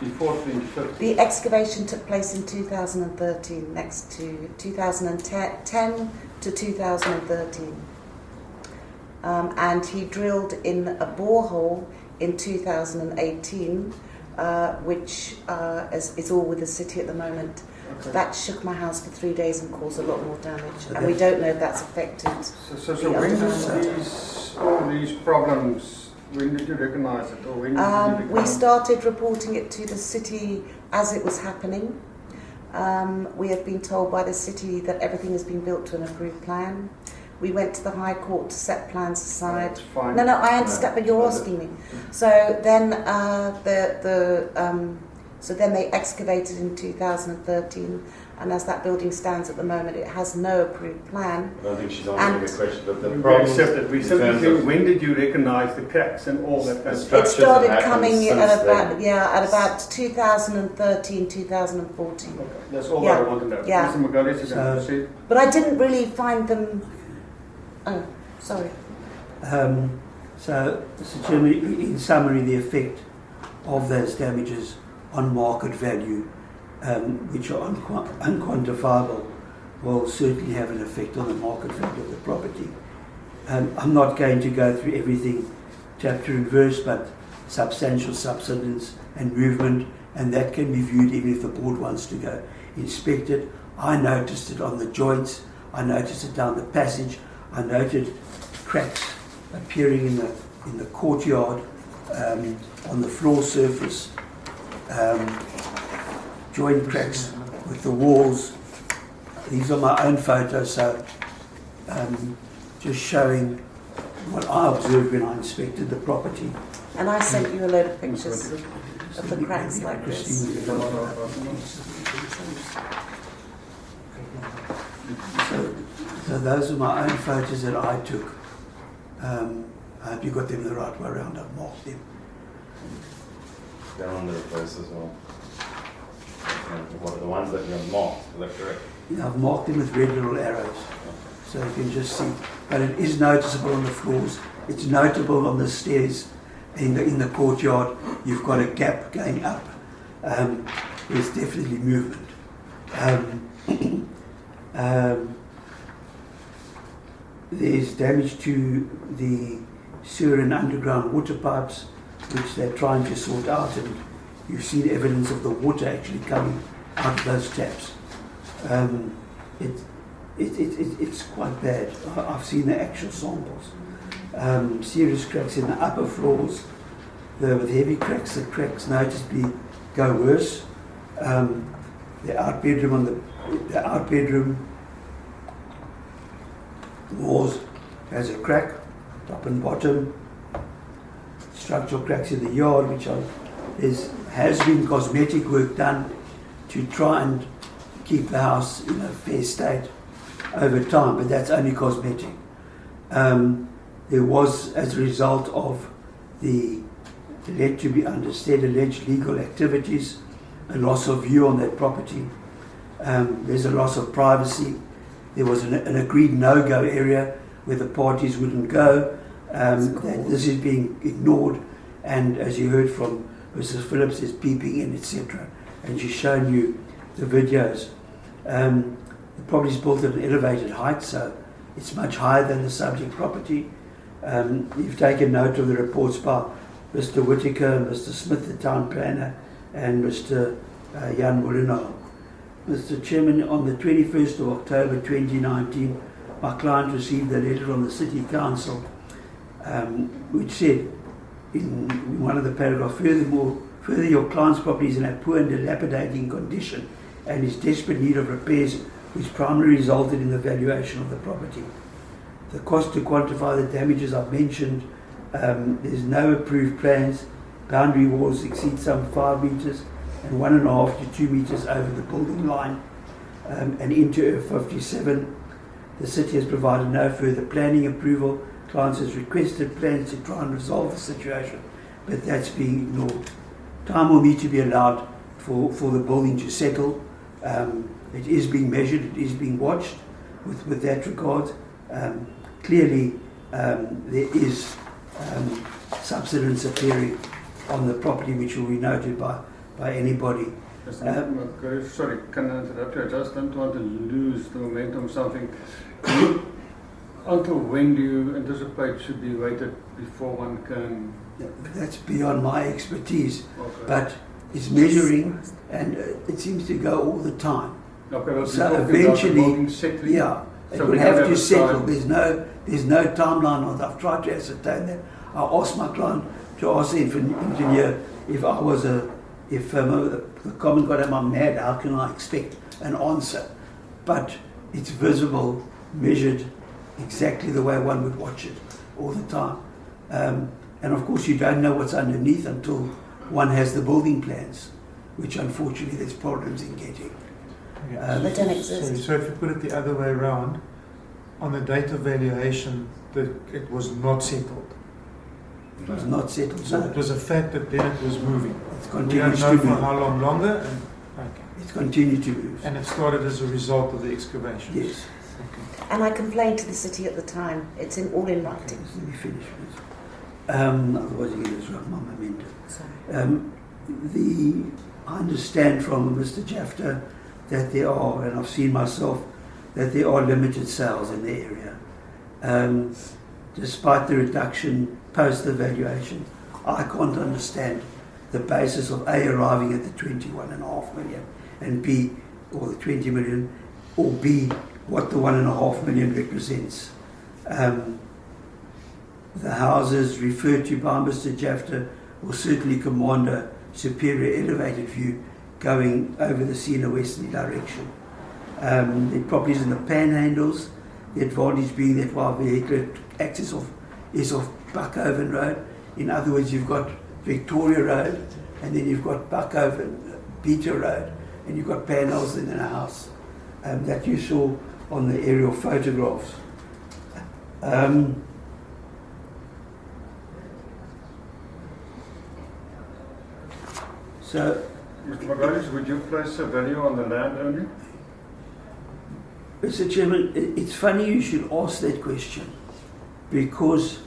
before 2015. the excavation took place in 2013, next to 2010 to 2013. And he drilled in a borehole in 2018, which is all with the city at the moment. Okay. That shook my house for 3 days and caused a lot more damage. And we don't know if that's affected. So when did all these problems, when did you recognize it? Or when did you We started reporting it to the city as it was happening. We have been told by the city that everything has been built to an approved plan. We went to the High Court to set plans aside. That's fine. No, I understand, but you're asking me. So then so then they excavated in 2013, and as that building stands at the moment, it has no approved plan. I don't think she's And- answering the question, but the We problem accept it. We in simply terms think, of when did you recognize the cracks and all that kind of The stuff? It structures started have happened coming since at about then. at about 2013, 2014. Okay, that's all Yeah, I want to know. yeah. Mr. Magalhaes, you can So- proceed. But I didn't really find them. Oh, sorry. So, Mr. Chairman, in summary, the effect of those damages on market value, which are unquantifiable, will certainly have an effect on the market value of the property. I'm not going to go through everything chapter and verse, but substantial subsidence and movement, and that can be viewed even if the board wants to go inspect it. I noticed it on the joints, I noticed it down the passage, I noted cracks appearing in the courtyard, on the floor surface, joint cracks with the walls. These are my own photos, so just showing what I observed when I inspected the property. And I sent you a load of pictures of the cracks like this. So those are my own photos that I took. I hope you got them the right way around. I've marked them. They're on the reverse as well. And what are the ones that you have marked? Is that correct? Yeah, I've marked them with red little arrows, so you can just see. But it is noticeable on the floors. It's notable on the stairs in the courtyard. You've got a gap going up. There's definitely movement. There's damage to the sewer and underground water pipes, which they're trying to sort out, and you've seen evidence of the water actually coming out of those taps. It's quite bad. I've seen the actual samples. Serious cracks in the upper floors. With heavy cracks, the cracks noticeably go worse. The out bedroom walls has a crack, top and bottom. Structural cracks in the yard, which has been cosmetic work done to try and keep the house in a fair state over time, but that's only cosmetic. There was, as a result of the alleged to be understood alleged legal activities, a loss of view on that property. There's a loss of privacy. There was an agreed no-go area where the parties wouldn't go. This is being ignored, and as you heard from Mrs. Phillips, there's peeping in, etc. And she's shown you the videos. The property is built at an elevated height, so it's much higher than the subject property. You've taken note of the reports by Mr. Whittaker, Mr. Smith, the town planner, and Mr. Jan Molino. Mr. Chairman, on the 21st of October 2019, my client received a letter from the City Council which said in one of the paragraphs, further your client's property is in a poor and dilapidating condition and is desperate need of repairs, which primarily resulted in the valuation of the property. The cost to quantify the damages I've mentioned, there's no approved plans. Boundary walls exceed some 5 metres and 1.5 to 2 metres over the building line and into F57. The city has provided no further planning approval. Clients has requested plans to try and resolve the situation, but that's being ignored. Time will need to be allowed for the building to settle. It is being measured, it is being watched with that regard. Clearly, there is subsidence appearing on the property, which will be noted by anybody. Sorry, can I interrupt you? I just don't want to lose the momentum of something. Until when do you anticipate should be waited before one can? That's beyond my expertise, Okay. but it's measuring, and it seems to go all the time. Okay, well, So eventually, so it will have to settle. There's no timeline on it. I've tried to ascertain that. I asked my client to ask the engineer if the comment got I'm mad, how can I expect an answer? But it's visible, measured exactly the way one would watch it all the time. And of course you don't know what's underneath until one has the building plans, which unfortunately there's problems in getting. They don't exist. So if you put it the other way around, on the date of valuation, it was not settled. It was not settled. So it was a fact that then it was moving. It We don't continues know to for move. how long longer. And, okay. It continued to move. And it started as a result of the excavation. Yes. Okay. And I complained to the city at the time. It's all in writing. Let me finish, please. Otherwise you're going to disrupt my momentum. Sorry. I understand from Mr. Jafta that there are, and I've seen myself, that there are limited sales in the area. Despite the reduction post the valuation, I can't understand the basis of A, arriving at the 21.5 million, and B, or the 20 million, or B, what the 1.5 million represents. The houses referred to by Mr. Jafta will certainly command a superior elevated view going over the sea in a westerly direction. The properties in the panhandles, the advantage being that while vehicular access is off Buckhoven Road, in other words, you've got Victoria Road, and then you've got Buckhoven, Peter Road, and you've got panels in a house that you saw on the aerial photographs. So, Mr. Magonis, would you place a value on the land only? Mr. Chairman, it's funny you should ask that question, because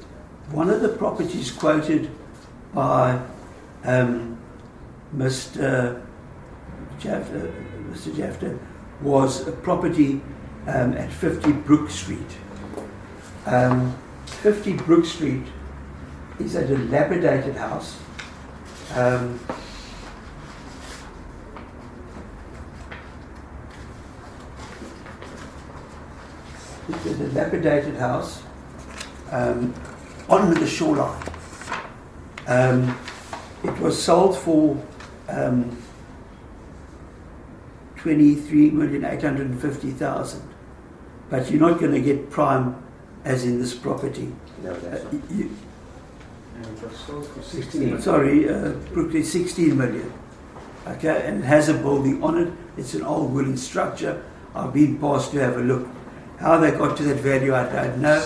one of the properties quoted by Mr. Jafta was a property at 50 Brook Street. 50 Brook Street is a dilapidated house. It's a dilapidated house on the shoreline. It was sold for 23,850,000, but you're not going to get prime as in this property. No, that's not. It was sold for 16 million. Sorry, Brooklyn 16 million. Okay, and it has a building on it. It's an old wooden structure. I've been past to have a look. How they got to that value, I don't know.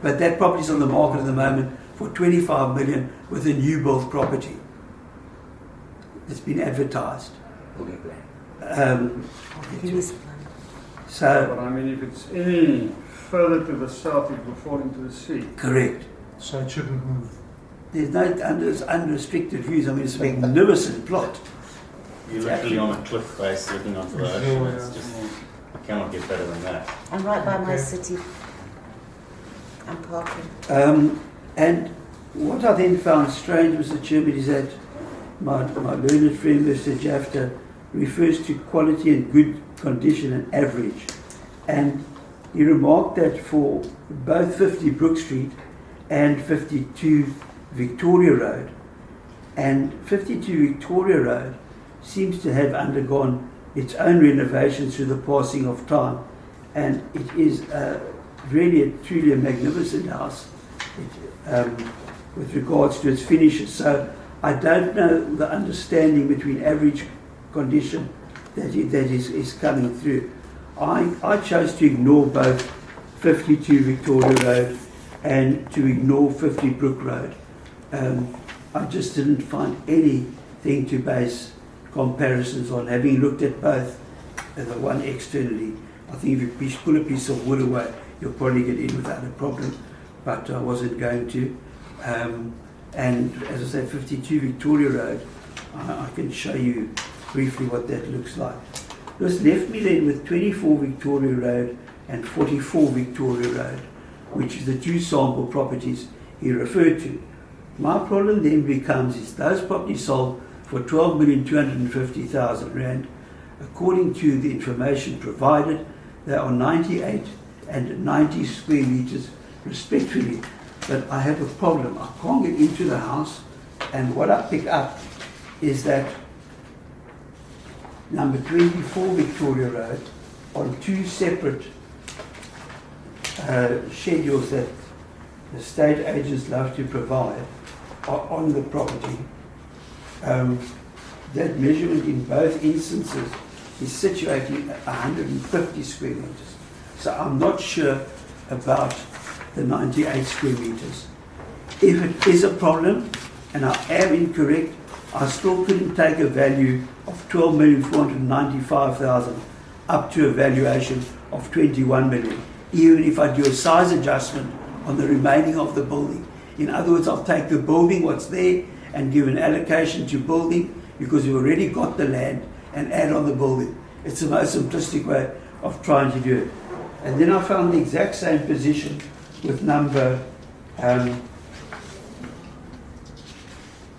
But that property's on the market at the moment for 25 million with a new build property. It's been advertised. Building plan. So, But I mean, if it's any further to the south, it will fall into the sea. correct. So it shouldn't move. There's no unrestricted views. I mean, it's a magnificent plot. You're literally on a cliff face looking onto the ocean. Yeah. It's just, I cannot get better than that. I'm right by my city. I'm parking. And what I then found strange, Mr. Chairman, is that my learned friend, Mr. Jafta, refers to quality and good condition and average. And he remarked that for both 50 Brook Street and 52 Victoria Road, and 52 Victoria Road seems to have undergone its own renovations through the passing of time, and it is really truly a magnificent house with regards to its finishes. So I don't know the understanding between average condition that is coming through. I chose to ignore both 52 Victoria Road and to ignore 50 Brook Road. I just didn't find anything to base comparisons on, having looked at both, the one externally. I think if you pull a piece of wood away, you'll probably get in without a problem, but I wasn't going to. And as I say, 52 Victoria Road, I can show you briefly what that looks like. This left me then with 24 Victoria Road and 44 Victoria Road, which is the two sample properties he referred to. My problem then becomes is those properties sold for 12,250,000 rand. According to the information provided, they are 98 and 90 square meters respectively. But I have a problem. I can't get into the house, and what I pick up is that number 24 Victoria Road, on two separate schedules that the state agents love to provide, are on the property. That measurement in both instances is situating at 150 square meters. So I'm not sure about the 98 square meters. If it is a problem, and I am incorrect, I still couldn't take a value of 12,495,000 up to a valuation of 21 million, even if I do a size adjustment on the remaining of the building. In other words, I'll take the building, what's there, and give an allocation to building. because we've already got the land and add on the building. It's the most simplistic way of trying to do it. And then I found the exact same position with number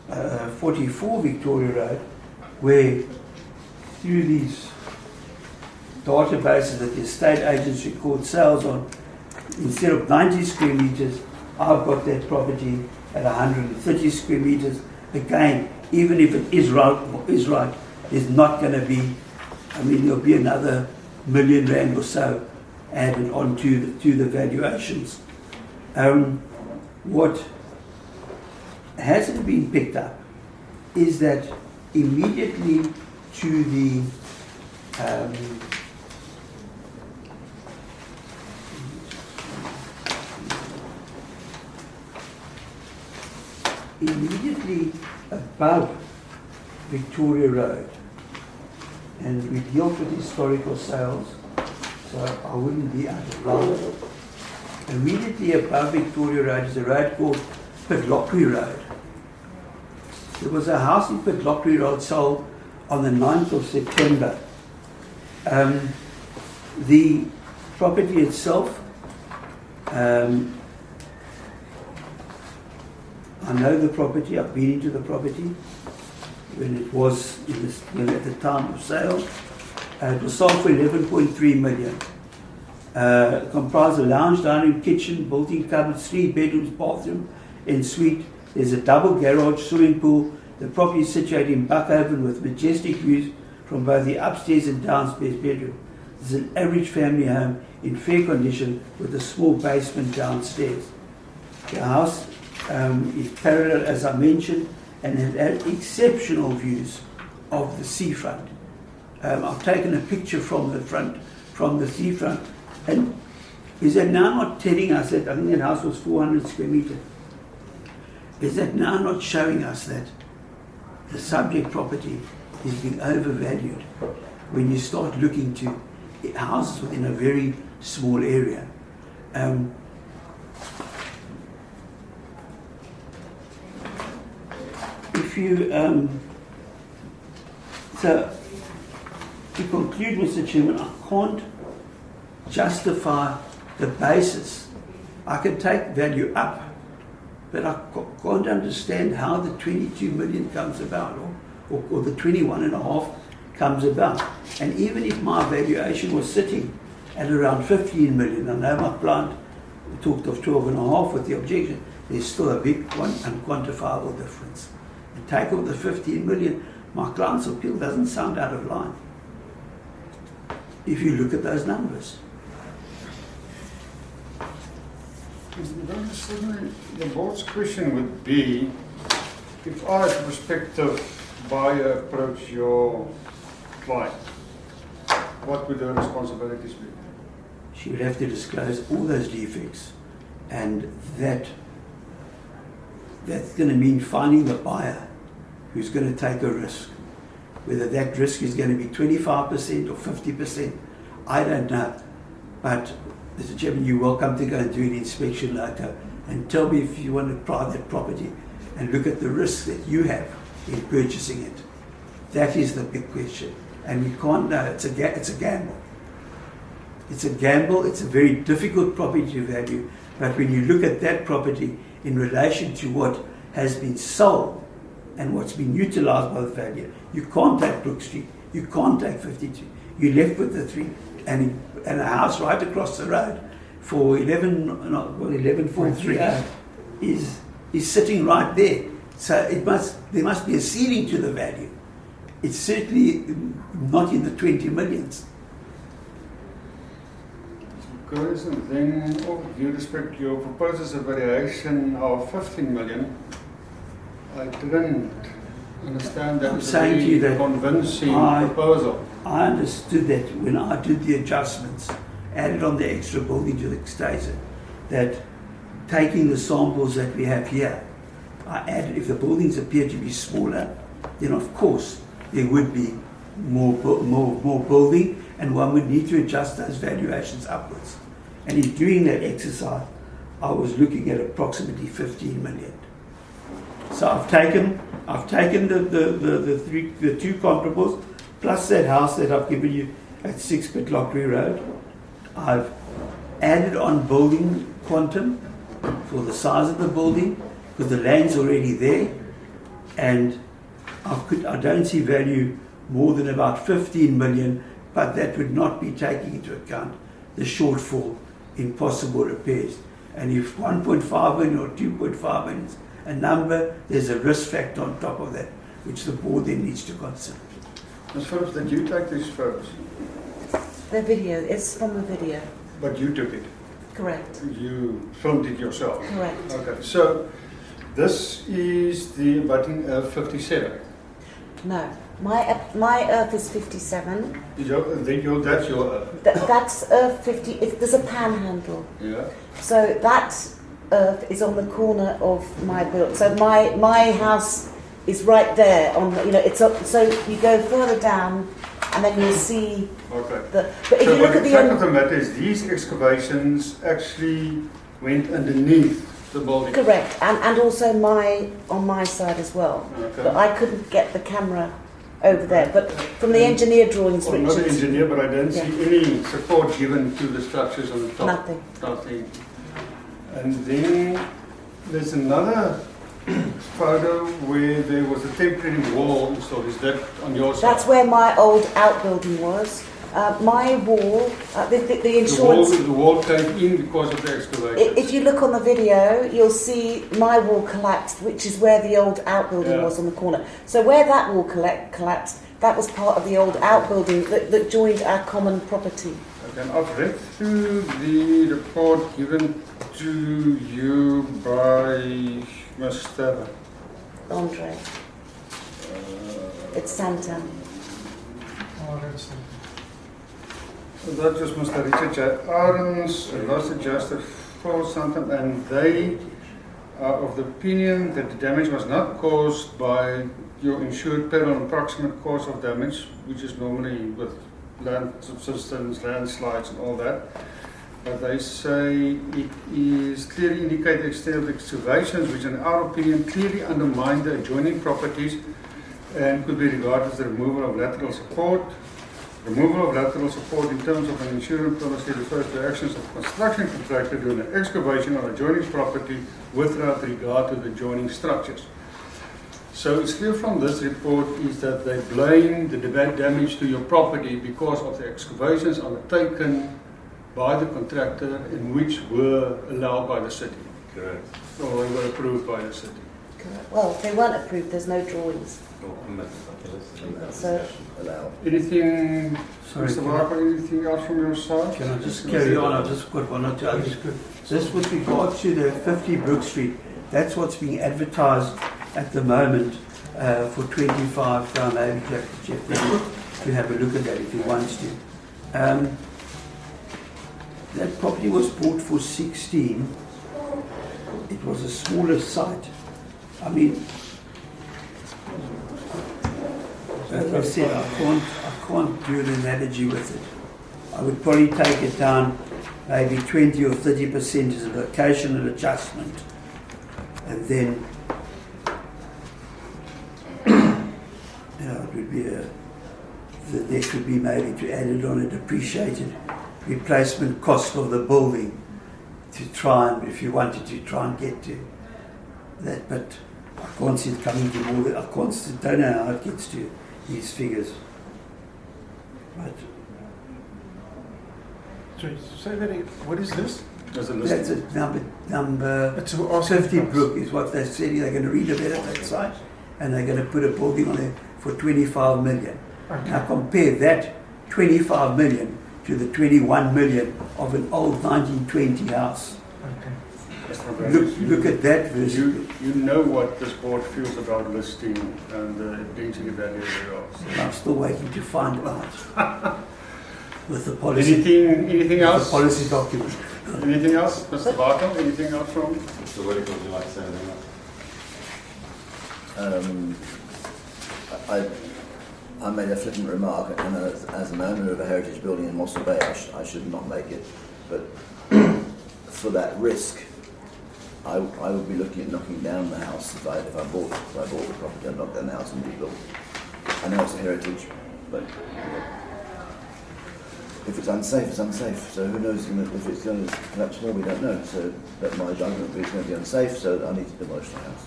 44 Victoria Road, where through these databases that the estate agents record sales on, instead of 90 square meters, I've got that property at 130 square meters. Again, even if it is right, there's not going to be, there'll be another R1 million or so added on to the valuations. What hasn't been picked up is that immediately to the immediately above Victoria Road, and we deal with historical sales, so I wouldn't be out of line. Immediately above Victoria Road is a road called Pitlochry Road. There was a house in Pitlochry Road sold on the 9th of September. The property itself, I know the property, I've been into the property when it was at the time of sale. It was sold for 11.3 million. Comprised a lounge, dining, kitchen, built-in cupboards, 3 bedrooms, bathroom, and suite. There's a double garage, swimming pool. The property is situated in Buckhaven with majestic views from both the upstairs and downstairs bedroom. It's an average family home in fair condition with a small basement downstairs. The house is parallel, as I mentioned, and it has exceptional views of the seafront. I've taken a picture from the front, from the seafront, and is that now not telling us that, I think that house was 400 square meters, is that now not showing us that the subject property is being overvalued when you start looking to houses within a very small area? If you, so to conclude, Mr. Chairman, I can't justify the basis. I can take value up, but I can't understand how the 22 million comes about, or the 21.5 comes about. And even if my valuation was sitting at around 15 million, I know my client talked of 12.5 with the objection, there's still a big unquantifiable difference. And take off the 15 million, my client's appeal doesn't sound out of line if you look at those numbers. The board's question would be, if I, as a prospective buyer, approach your client, what would her responsibilities be? She would have to disclose all those defects, and that's going to mean finding the buyer who's going to take a risk. Whether that risk is going to be 25% or 50%, I don't know. But Mr. Chairman, you're welcome to go and do an inspection later and tell me if you want to buy that property and look at the risk that you have in purchasing it. That is the big question. And we can't know. It's a gamble. It's a gamble. It's a very difficult property to value. But when you look at that property in relation to what has been sold and what's been utilized by the value, you can't take Brook Street. You can't take 52. You're left with the 3. And a house right across the road for 11.438 is sitting right there. So there must be a ceiling to the value. It's certainly not in the 20 millions. Because then, with due respect, your proposes a variation of 15 million. I didn't understand that as a very convincing proposal. I understood that when I did the adjustments, added on the extra building to the exterior, that taking the samples that we have here, I added, if the buildings appear to be smaller, then of course there would be more building, and one would need to adjust those valuations upwards. And in doing that exercise, I was looking at approximately 15 million. So I've taken I've taken the two comparables, plus that house that I've given you at 6 Pitlockery Road. I've added on building quantum for the size of the building, because the land's already there, and I don't see value more than about 15 million, but that would not be taking into account the shortfall in possible repairs. And if 1.5 million or 2.5 million is a number, there's a risk factor on top of that, which the board then needs to consider. Ms. Phillips, did you take these photos? The video, it's from the video. But you took it? Correct. You filmed it yourself? Correct. Okay, so this is the abutting 57. No, my earth is 57. That's your earth? That's earth 50, there's a panhandle. Yeah. So that earth is on the corner of my build. So my house is right there on the, it's up, so you go further down and then you'll see okay. But if you look at the fact of the matter is these excavations actually went underneath the building. Correct, and also on my side as well. Okay. But I couldn't get the camera over there. But from the engineer drawings, I'm not an engineer, but I don't see any support given to the structures on the top. Nothing. And then there's another photo where there was a temporary wall installed. Is that on your side? That's where my old outbuilding was. My wall, the insurance... The wall came in because of the excavation. If you look on the video, you'll see my wall collapsed, which is where the old outbuilding was on the corner. So where that wall collapsed, that was part of the old outbuilding that joined our common property. Okay, I've read through the report given to you by Mr. Andre. It's Santa. Oh, that's it. So that was Mr. Richard J. Arons, a loss adjuster for Santam, and they are of the opinion that the damage was not caused by your insured peril and approximate cause of damage, which is normally with land subsidence, landslides and all that. But they say it is clearly indicated the extent of the excavations, which in our opinion clearly undermine the adjoining properties and could be regarded as the removal of lateral support. Removal of lateral support in terms of an insurance policy refers to actions of construction contractor during an excavation on adjoining property without regard to the adjoining structures. So it's clear from this report is that they blame the damage to your property because of the excavations undertaken by the contractor and which were allowed by the city. Correct. Or they were approved by the city. Correct. Well, they weren't approved, there's no drawings. So, Anything, Sorry, Mr. Barker, anything else from your side? Can I just carry on? I've just got one or two others. This with regard to the 50 Brook Street, that's what's being advertised at the moment for 25 pound. Maybe Jeff to have a look at that if he wants to. That property was bought for 16. It was a smaller site. I mean, as I said, I can't do an analogy with it. I would probably take it down maybe 20 or 30% as a locational adjustment, and then it would be there could be maybe to add it on a depreciated replacement cost of the building to try and, if you wanted to try and get to that, but I can't see it coming to more than, don't know how it gets to these figures. But Sorry, say that again. What is this? That's a that's listing. a number It's an asking 50 price. Brook is what they're saying. They're going to redevelop that site and they're going to put a building on there for 25 million. Okay. Now compare that 25 million to the 21 million of an old 1920 house. Okay. Look at that versus You know what this board feels about listing and the density value thereof. So. I'm still waiting to find out with the policy. Anything else? The policy document. Anything else, Mr. Barker? Anything else from? Mr. Whittaker, would you like to say anything else? I made a flippant remark, and as an owner of a heritage building in Mossel Bay, I should not make it. But for that risk, I would be looking at knocking down the house if I bought the property. I'd knock down the house and rebuild. I know it's a heritage, but if it's unsafe, it's unsafe. So who knows if it's going to collapse more? We don't know. So that my argument would be it's going to be unsafe. So I need to demolish the house.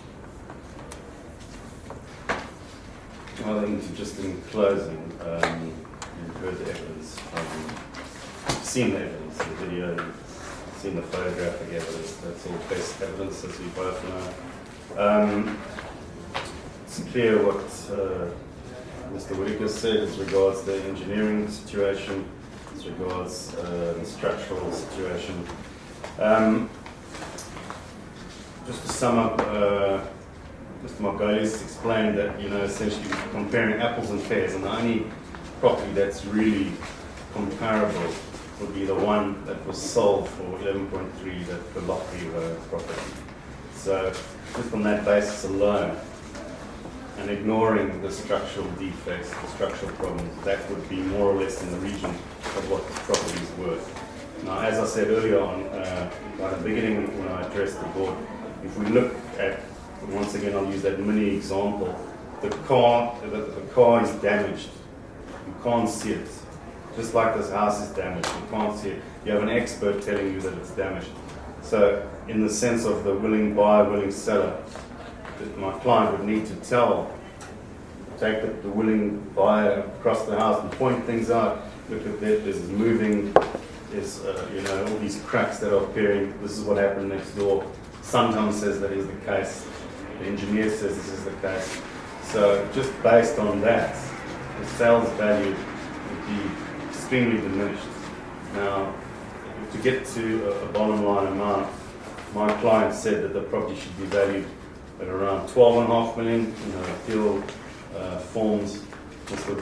I think just in closing, you've heard the evidence, you've seen the evidence, the video, you've seen the photographic evidence. That's all best evidence, as we both know. It's clear what Mr. Whitaker said as regards the engineering situation, as regards the structural situation. Just to sum up, Mr. Margolis explained that, essentially comparing apples and pears, and the only property that's really comparable would be the one that was sold for 11.3, that the Lockery Road property. So just on that basis alone, and ignoring the structural defects, the structural problems, that would be more or less in the region of what this property is worth. Now, as I said earlier on, at the beginning when I addressed the board, if we look at, once again I'll use that mini example, the car is damaged. You can't see it. Just like this house is damaged, you can't see it. You have an expert telling you that it's damaged. So in the sense of the willing buyer, willing seller, my client would need to take the willing buyer across the house and point things out. Look at that, there's moving, there's all these cracks that are appearing. This is what happened next door. Sometimes says that is the case. The engineer says this is the case. So just based on that, the sales value would be extremely diminished. Now, to get to a bottom line amount, my client said that the property should be valued at around 12.5 million. In the appeal forms, Mr.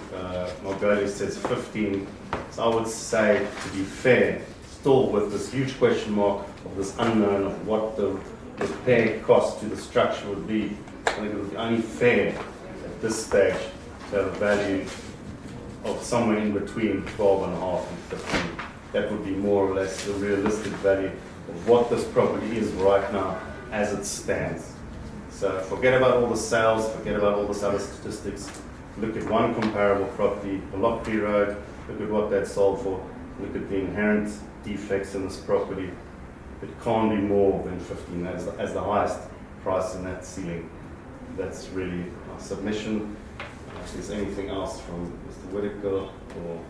Margolis says 15. So I would say, to be fair, still with this huge question mark of this unknown of what the repair cost to the structure would be, I think it would be only fair at this stage to have a value of somewhere in between 12.5 and 15. That would be more or less the realistic value of what this property is right now as it stands. So forget about all the sales, forget about all this other statistics. Look at one comparable property, the Lockery Road, look at what that sold for, look at the inherent defects in this property. It can't be more than 15 as the highest price in that ceiling. That's really our submission. If there's anything else from Mr. Whitaker or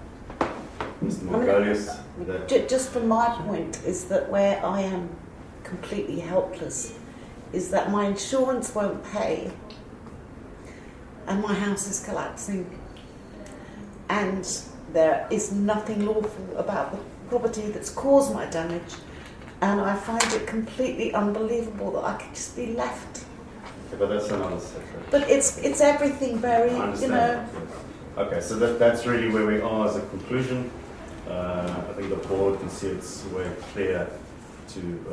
Mr. Margolis? Just from my point is that where I am completely helpless is that my insurance won't pay and my house is collapsing and there is nothing lawful about the property that's caused my damage, and I find it completely unbelievable that I could just be left. Okay, but that's another separate. But it's everything very, Okay, so that's really where we are as a conclusion. I think the board can see it's way clear to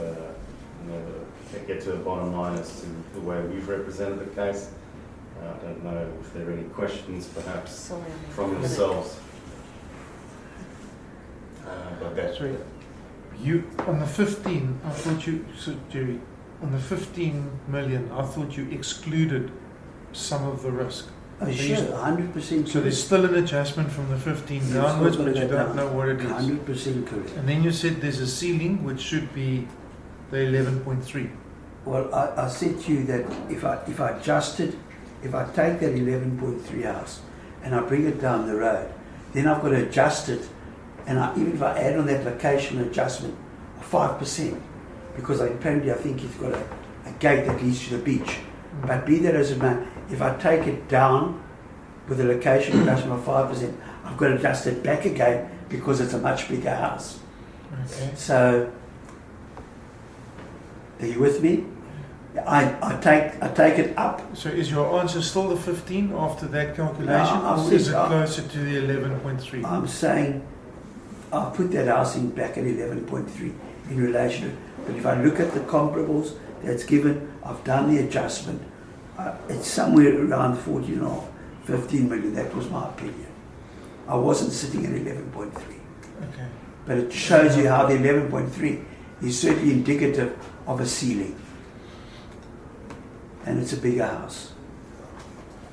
get to a bottom line as to the way we've represented the case. I don't know if there are any questions, perhaps, from yourselves. About that. Sorry, you on the 15. I thought you, so Jerry, on the 15 million. I thought you excluded some of the risk. Oh, sure, 100%. So there's still an adjustment from the 15 downwards, but you don't know what it is. 100% correct. And then you said there's a ceiling which should be the 11.3. Well, I said to you that if I adjusted, if I take that 11.3 house and I bring it down the road, then I've got to adjust it, and even if I add on that location adjustment of 5%, because apparently I think it's got a gate that leads to the beach. But be that as it may, if I take it down with a location adjustment of 5%, I've got to adjust it back again because it's a much bigger house. Okay. So, are you with me? I take it up. So is your answer still the 15 after that calculation, No, or is it closer to the 11.3? I'm saying I'll put that housing back at 11.3 in relation to it. But if I look at the comparables that's given, I've done the adjustment. It's somewhere around 14.5, 15 million. That was my opinion. I wasn't sitting at 11.3. Okay. But it shows you how the 11.3 is certainly indicative of a ceiling. and it's a bigger house.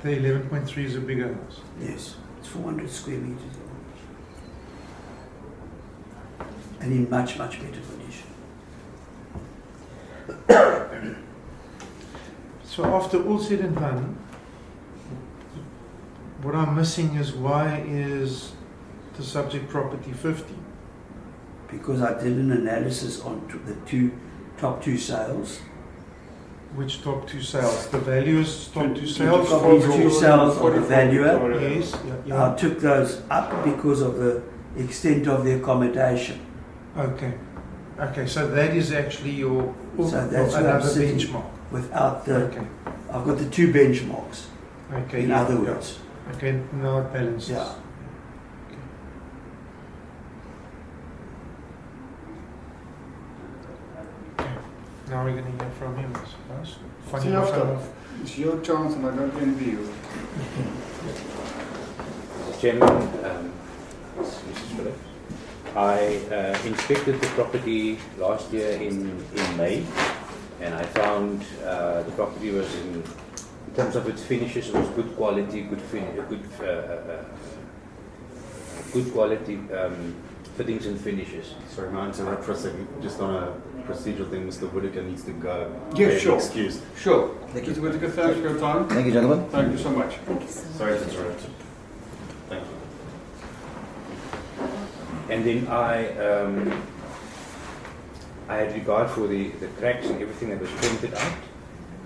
The 11.3 is a bigger house. Yes, it's 400 square meters and in much, much better condition. So after all said and done, what I'm missing is why is the subject property 50? Because I did an analysis on the top two sales. Which top two sales? The valuer's top two The sales? top two sales of the valuer. Yes, yeah. I took those up because of the extent of the accommodation. Okay. Okay, so that is actually your So that's where I'm another sitting benchmark. without the. Okay. I've got the two benchmarks. Okay. In yeah, other yeah. words. Okay, now it balances. Yeah. Okay. Now we're going to hear from him, I suppose. See, after, it's your chance and I don't envy you. Mr. Chairman, Mrs. Phillips, I inspected the property last year in May, and I found the property was in terms of its finishes, it was good quality, good quality fittings and finishes. Sorry, may I interrupt for a second? Just on a procedural thing, Mr. Whittaker needs to go. Yeah, sure. Excused. Sure. Mr. Whittaker, thanks for your time. Thank you, gentlemen. Thank you so much. Thank you so much. Sorry to interrupt. Thank you. And then I had regard for the cracks and everything that was pointed out.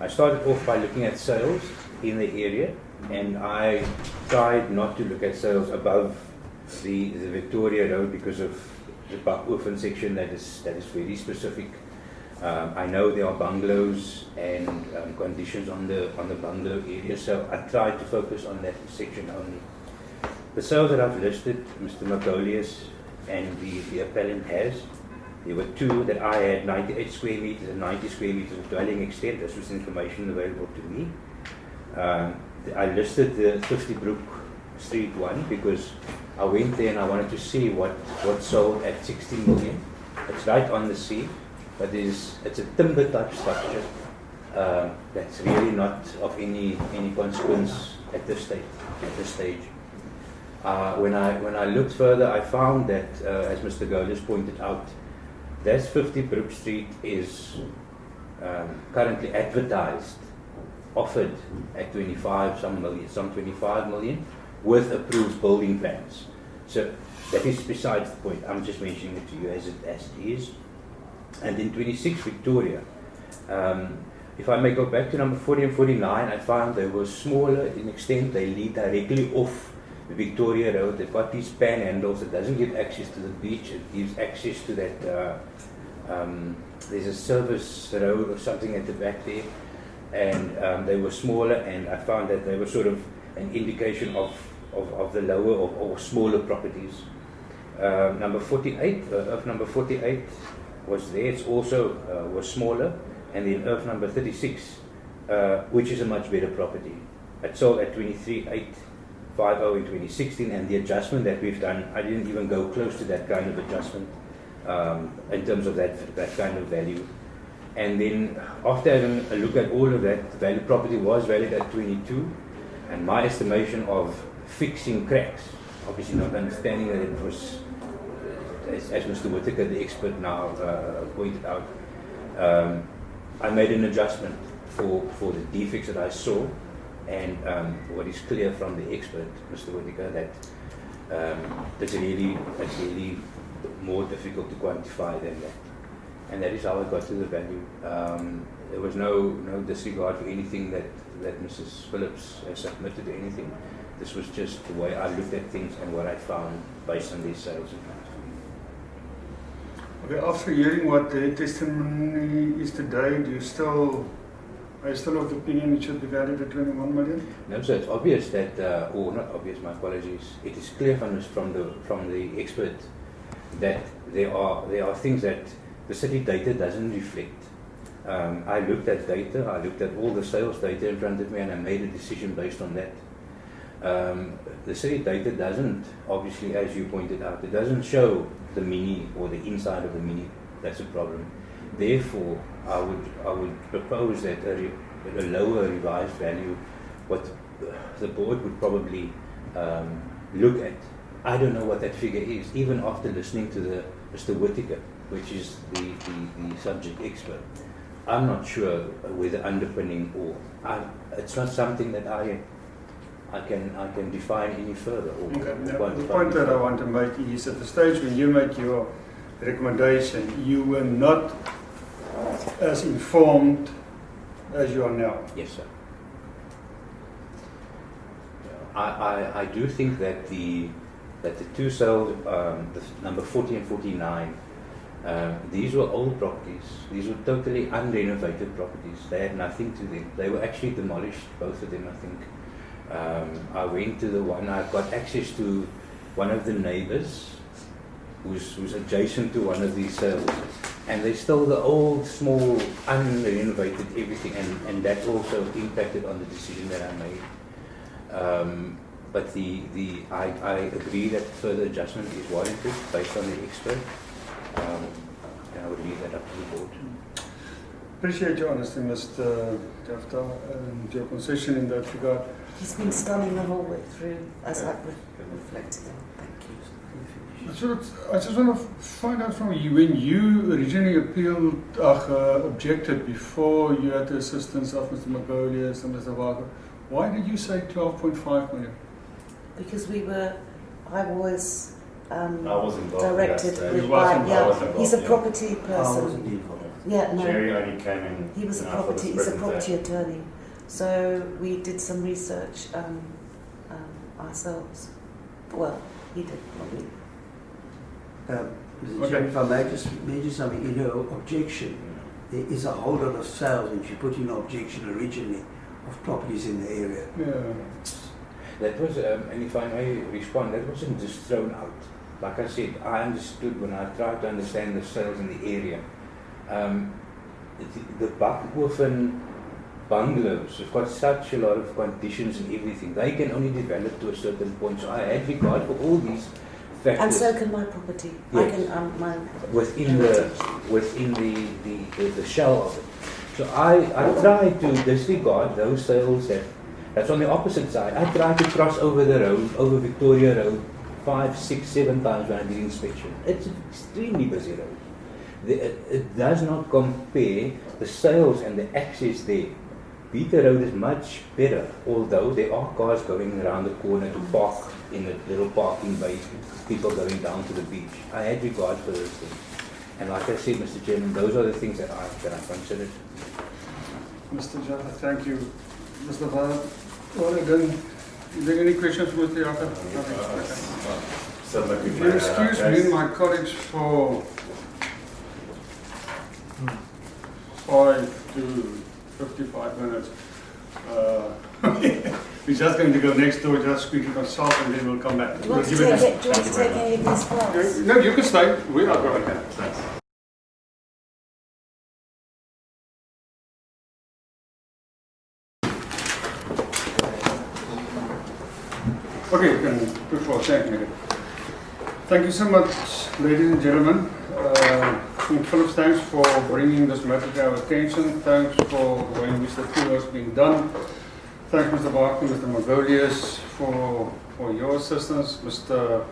I started off by looking at sales in the area, and I tried not to look at sales above the Victoria Road because of the Bachhofen section that is very specific. I know there are bungalows and conditions on the bungalow area, so I tried to focus on that section only. The sales that I've listed, Mr. Magolius and the appellant has, there were two that I had 98 square meters and 90 square meters of dwelling extent. This was information available to me. I listed the 50 Brook Street one because I went there and I wanted to see what sold at 16 million. It's right on the sea, but it's a timber type structure that's really not of any consequence at this stage. When I looked further, I found that, as Mr. Golis pointed out, that 50 Brook Street is currently advertised, offered at 25 million, with approved building plans. So that is besides the point. I'm just mentioning it to you as it is. And in 26 Victoria, if I may go back to number 40 and 49, I found they were smaller in extent. They lead directly off the Victoria Road. They've got these panhandles. It doesn't give access to the beach. It gives access to that. There's a service road or something at the back there, and they were smaller. And I found that they were sort of an indication of the lower or smaller properties. Number 48, number 48 was there. It's also was smaller, and then number 36, which is a much better property. It sold at 23,850 in 2016, and the adjustment that we've done, I didn't even go close to that kind of adjustment in terms of that kind of value. And then after having a look at all of that, the value property was valued at 22, and my estimation of fixing cracks, obviously not understanding that it was, as Mr. Whittaker, the expert now pointed out, I made an adjustment for the defects that I saw, and what is clear from the expert, Mr. Whittaker, that it's really more difficult to quantify than that. And that is how I got to the value. There was no disregard for anything that Mrs. Phillips has submitted or anything. This was just the way I looked at things and what I found based on these sales accounts. Okay, after hearing what the testimony is today, are you still of the opinion it should be valued at 21 million? No, so it's obvious that, or not obvious, my apologies. It is clear from the expert that there are things that the city data doesn't reflect. I looked at data, I looked at all the sales data in front of me, and I made a decision based on that. The city data doesn't, obviously, as you pointed out, it doesn't show the mini or the inside of the mini. That's a problem. Therefore, I would propose that a lower revised value, what the board would probably look at. I don't know what that figure is, even after listening to Mr. Whittaker, which is the subject expert. I'm not sure whether underpinning or it's not something that I can define any further. Or the point that I want to make is at the stage when you make your recommendation, you were not as informed as you are now. Yes, sir. I do think that the two sales, the number 40 and 49, these were old properties. These were totally unrenovated properties. They had nothing to them. They were actually demolished, both of them, I think. I went to the one, I got access to one of the neighbors who's adjacent to one of these sales. And they stole the old, small, unrenovated everything, and that also impacted on the decision that I made. But I agree that further adjustment is warranted based on the expert. And I would leave that up to the board. Appreciate your honesty, Mr. Jafta, and your concession in that regard. He's been stunning the whole way through, as I've reflected on. Thank you. I just want to find out from you, when you originally objected before you had the assistance of Mr. Magolius and Mr. Walker, why did you say 12.5 million? Because I was involved directed in with, that. he's a property person. Yeah, no. Jerry only came in. He was he's a property attorney. So we did some research ourselves. Well, he did, not me. Mr. Chairman, if I may just mention something, in her objection, there is a whole lot of sales, and she put in an objection originally of properties in the area. Yeah. That was, and if I may respond, that wasn't just thrown out. Like I said, I understood when I tried to understand the sales in the area. The Bakhofen bungalows have got such a lot of conditions and everything. They can only develop to a certain point. So I had regard for all these factors. And so can my property. Yes. I can mine. Within the shell of it. So I tried to disregard those sales that's on the opposite side. I tried to cross over the road, over Victoria Road, 5, 6, 7 times when I did inspection. It's an extremely busy road. It does not compare the sales and the access there. Peter Road is much better, although there are cars going around the corner to park in a little parking bay, people going down to the beach. I had regard for those things. And like I said, Mr. Chairman, those are the things that I considered. Mr. Jaffa, thank you. Mr. Bhatt, is there any questions for Mr. Jaffa? If you excuse me and my colleagues for 5 to 55 minutes. We're just going to go next door, just quickly consult, and then we'll come back. Do you want to take any of these files? No, you can stay. We are going to. Thanks. Okay, you can put forward. Thank you so much, ladies and gentlemen. Philip, thanks for bringing this matter to our attention. Thanks for the way in which the appeal has been done. Thanks, Mr. Barker, Mr. Magolius, for your assistance. Mr.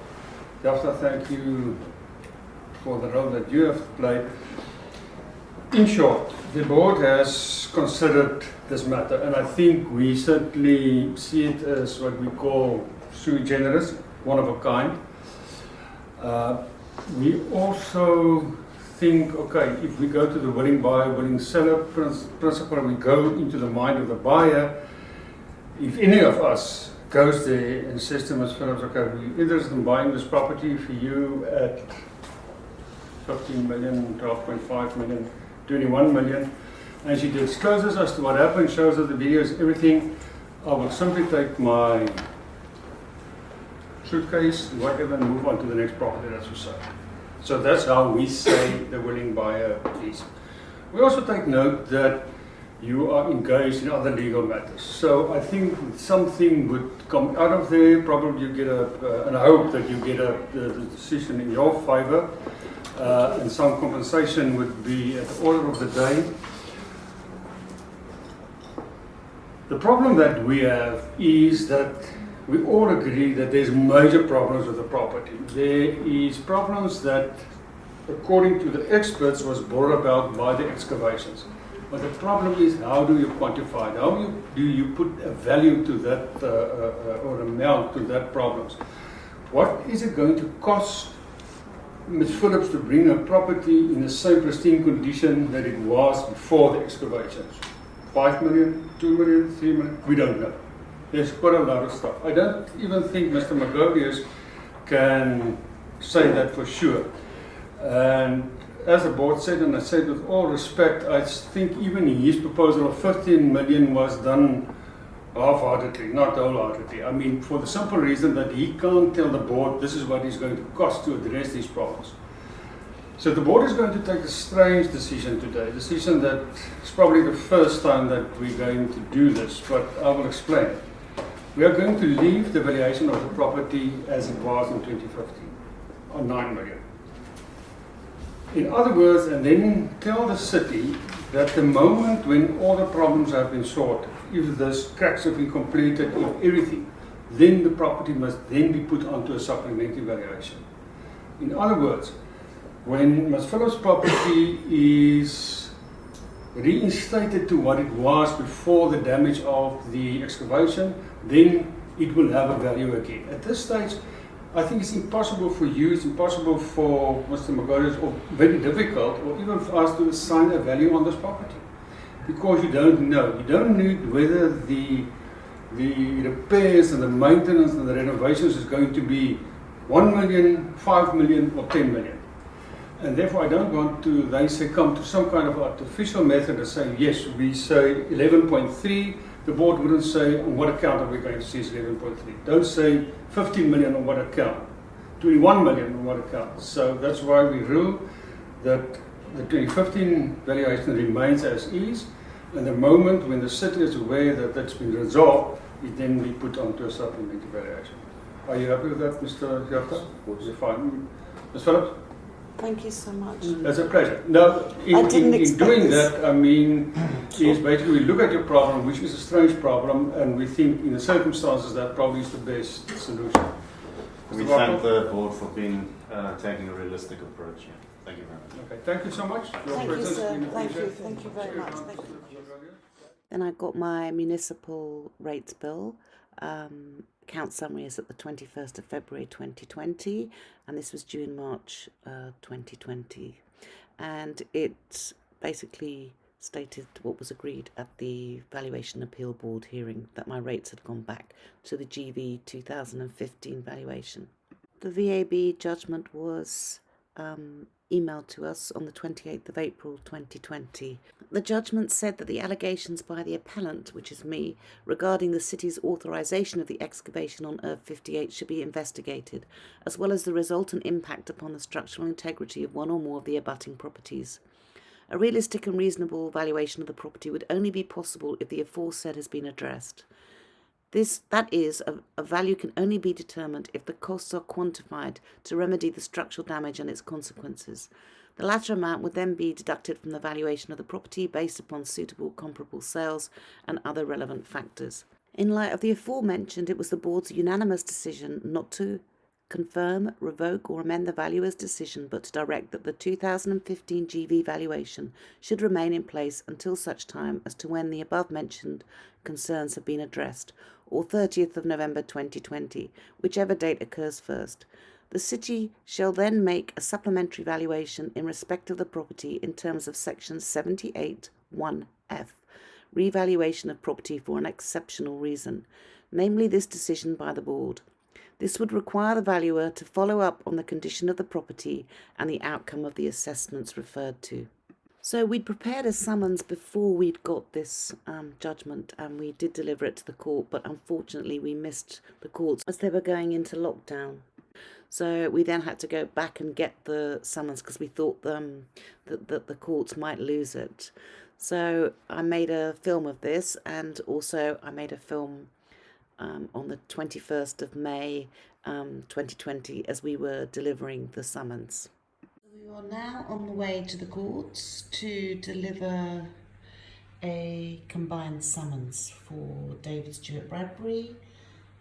Jafta, thank you for the role that you have played. In short, the board has considered this matter, and I think we certainly see it as what we call sui generis, one of a kind. We also think, okay, if we go to the willing buyer, willing seller principle, we go into the mind of the buyer. If any of us goes there and says to Ms. Phillips, okay, we're interested in buying this property for you at 15 million, 12.5 million, 21 million, and she discloses as to what happened, shows us the videos, everything, I will simply take my suitcase, whatever, and move on to the next property that's for sale. So that's how we say the willing buyer is. We also take note that you are engaged in other legal matters. So I think something would come out of there. Probably you get and I hope that you get the decision in your favor, and some compensation would be at the order of the day. The problem that we have is that we all agree that there's major problems with the property. There is problems that, according to the experts, was brought about by the excavations. But the problem is, how do you quantify it? How do you put a value to that or amount to that problems? What is it going to cost Ms. Phillips to bring her property in the same pristine condition that it was before the excavations? 5 million, 2 million, 3 million? We don't know. There's quite a lot of stuff. I don't even think Mr. Magodius can say that for sure. And as the board said, and I said with all respect, I think even his proposal of 15 million was done half-heartedly, not wholeheartedly. I mean, for the simple reason that he can't tell the board this is what it's going to cost to address these problems. So the board is going to take a strange decision today, a decision that is probably the first time that we're going to do this, but I will explain. We are going to leave the valuation of the property as it was in 2015, on 9 million. In other words, and then tell the city that the moment when all the problems have been sorted, if the cracks have been completed, if everything, then the property must then be put onto a supplementary valuation. In other words, when Ms. Phillips' property is reinstated to what it was before the damage of the excavation, then it will have a value again. At this stage, I think it's impossible for you, it's impossible for Mr. Magodius, or very difficult, or even for us to assign a value on this property. Because you don't know. You don't know whether the repairs and the maintenance and the renovations is going to be 1 million, 5 million, or 10 million. And therefore I don't want to, they say, come to some kind of artificial method and say, yes, we say 11.3, the board wouldn't say on what account are we going to see is 11.3. Don't say 15 million on what account, 21 million on what account. So that's why we rule that the 2015 valuation remains as is, and the moment when the city is aware that that's been resolved, it then be put onto a supplementary valuation. Are you happy with that, Mr. Jafta? You're fine. Ms. Phillips? Thank you so much. It's a pleasure. Now, in doing that, I mean, is basically we look at your problem, which is a strange problem, and we think in the circumstances that probably is the best solution. We thank the board for being taking a realistic approach here. Thank you very much. Okay, thank you so much. Thank you, sir. Thank you very much. Thank you. Then I got my municipal rates bill. Account summary is at the 21st of February 2020, and this was due in March 2020. And it basically stated what was agreed at the Valuation Appeal Board hearing, that my rates had gone back to the GV 2015 valuation. The VAB judgment was emailed to us on the 28th of April 2020. The judgment said that the allegations by the appellant, which is me, regarding the city's authorisation of the excavation on Earth 58 should be investigated, as well as the resultant impact upon the structural integrity of one or more of the abutting properties. A realistic and reasonable valuation of the property would only be possible if the aforesaid has been addressed. That is, a value can only be determined if the costs are quantified to remedy the structural damage and its consequences. The latter amount would then be deducted from the valuation of the property based upon suitable comparable sales and other relevant factors. In light of the aforementioned, it was the board's unanimous decision not to confirm, revoke or amend the valuer's decision, but to direct that the 2015 GV valuation should remain in place until such time as to when the above-mentioned concerns have been addressed, or 30th of November 2020, whichever date occurs first. The city shall then make a supplementary valuation in respect of the property in terms of section 78(1)(f), revaluation of property for an exceptional reason, namely this decision by the board. This would require the valuer to follow up on the condition of the property and the outcome of the assessments referred to. So we'd prepared a summons before we'd got this judgment, and we did deliver it to the court, but unfortunately we missed the courts as they were going into lockdown. So we then had to go back and get the summons because we thought that the courts might lose it. So I made a film of this, and also I made a film on the 21st of May 2020 as we were delivering the summons. We are now on the way to the courts to deliver a combined summons for David Stewart Bradbury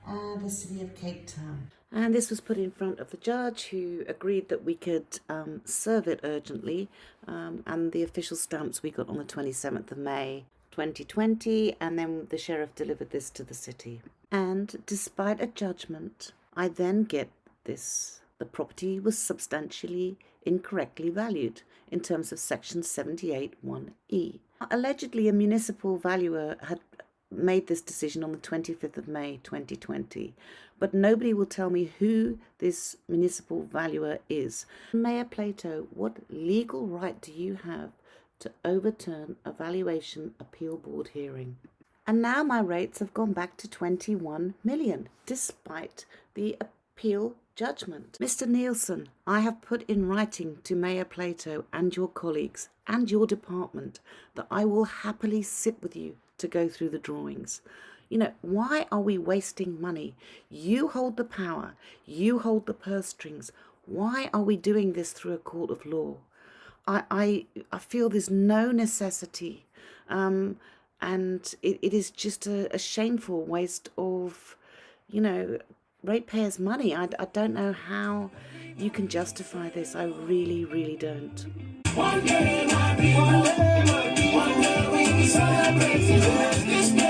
and the City of Cape Town. And this was put in front of the judge, who agreed that we could serve it urgently, and the official stamps we got on the 27th of May 2020, and then the sheriff delivered this to the city. And despite a judgment, I then get this: the property was substantially incorrectly valued in terms of section 78(1)(e). Allegedly, a municipal valuer had made this decision on the 25th of May 2020, but nobody will tell me who this municipal valuer is. Mayor Plato, what legal right do you have to overturn a valuation appeal board hearing? And now my rates have gone back to 21 million, despite the appeal judgment. Mr. Neilson, I have put in writing to Mayor Plato and your colleagues and your department that I will happily sit with you to go through the drawings. You know, why are we wasting money? You hold the power, you hold the purse strings. Why are we doing this through a court of law? I feel there's no necessity, and it is just a shameful waste of, you know, ratepayers' money. I don't know how you can justify this. I really, really don't. One day, my people, one day we celebrate.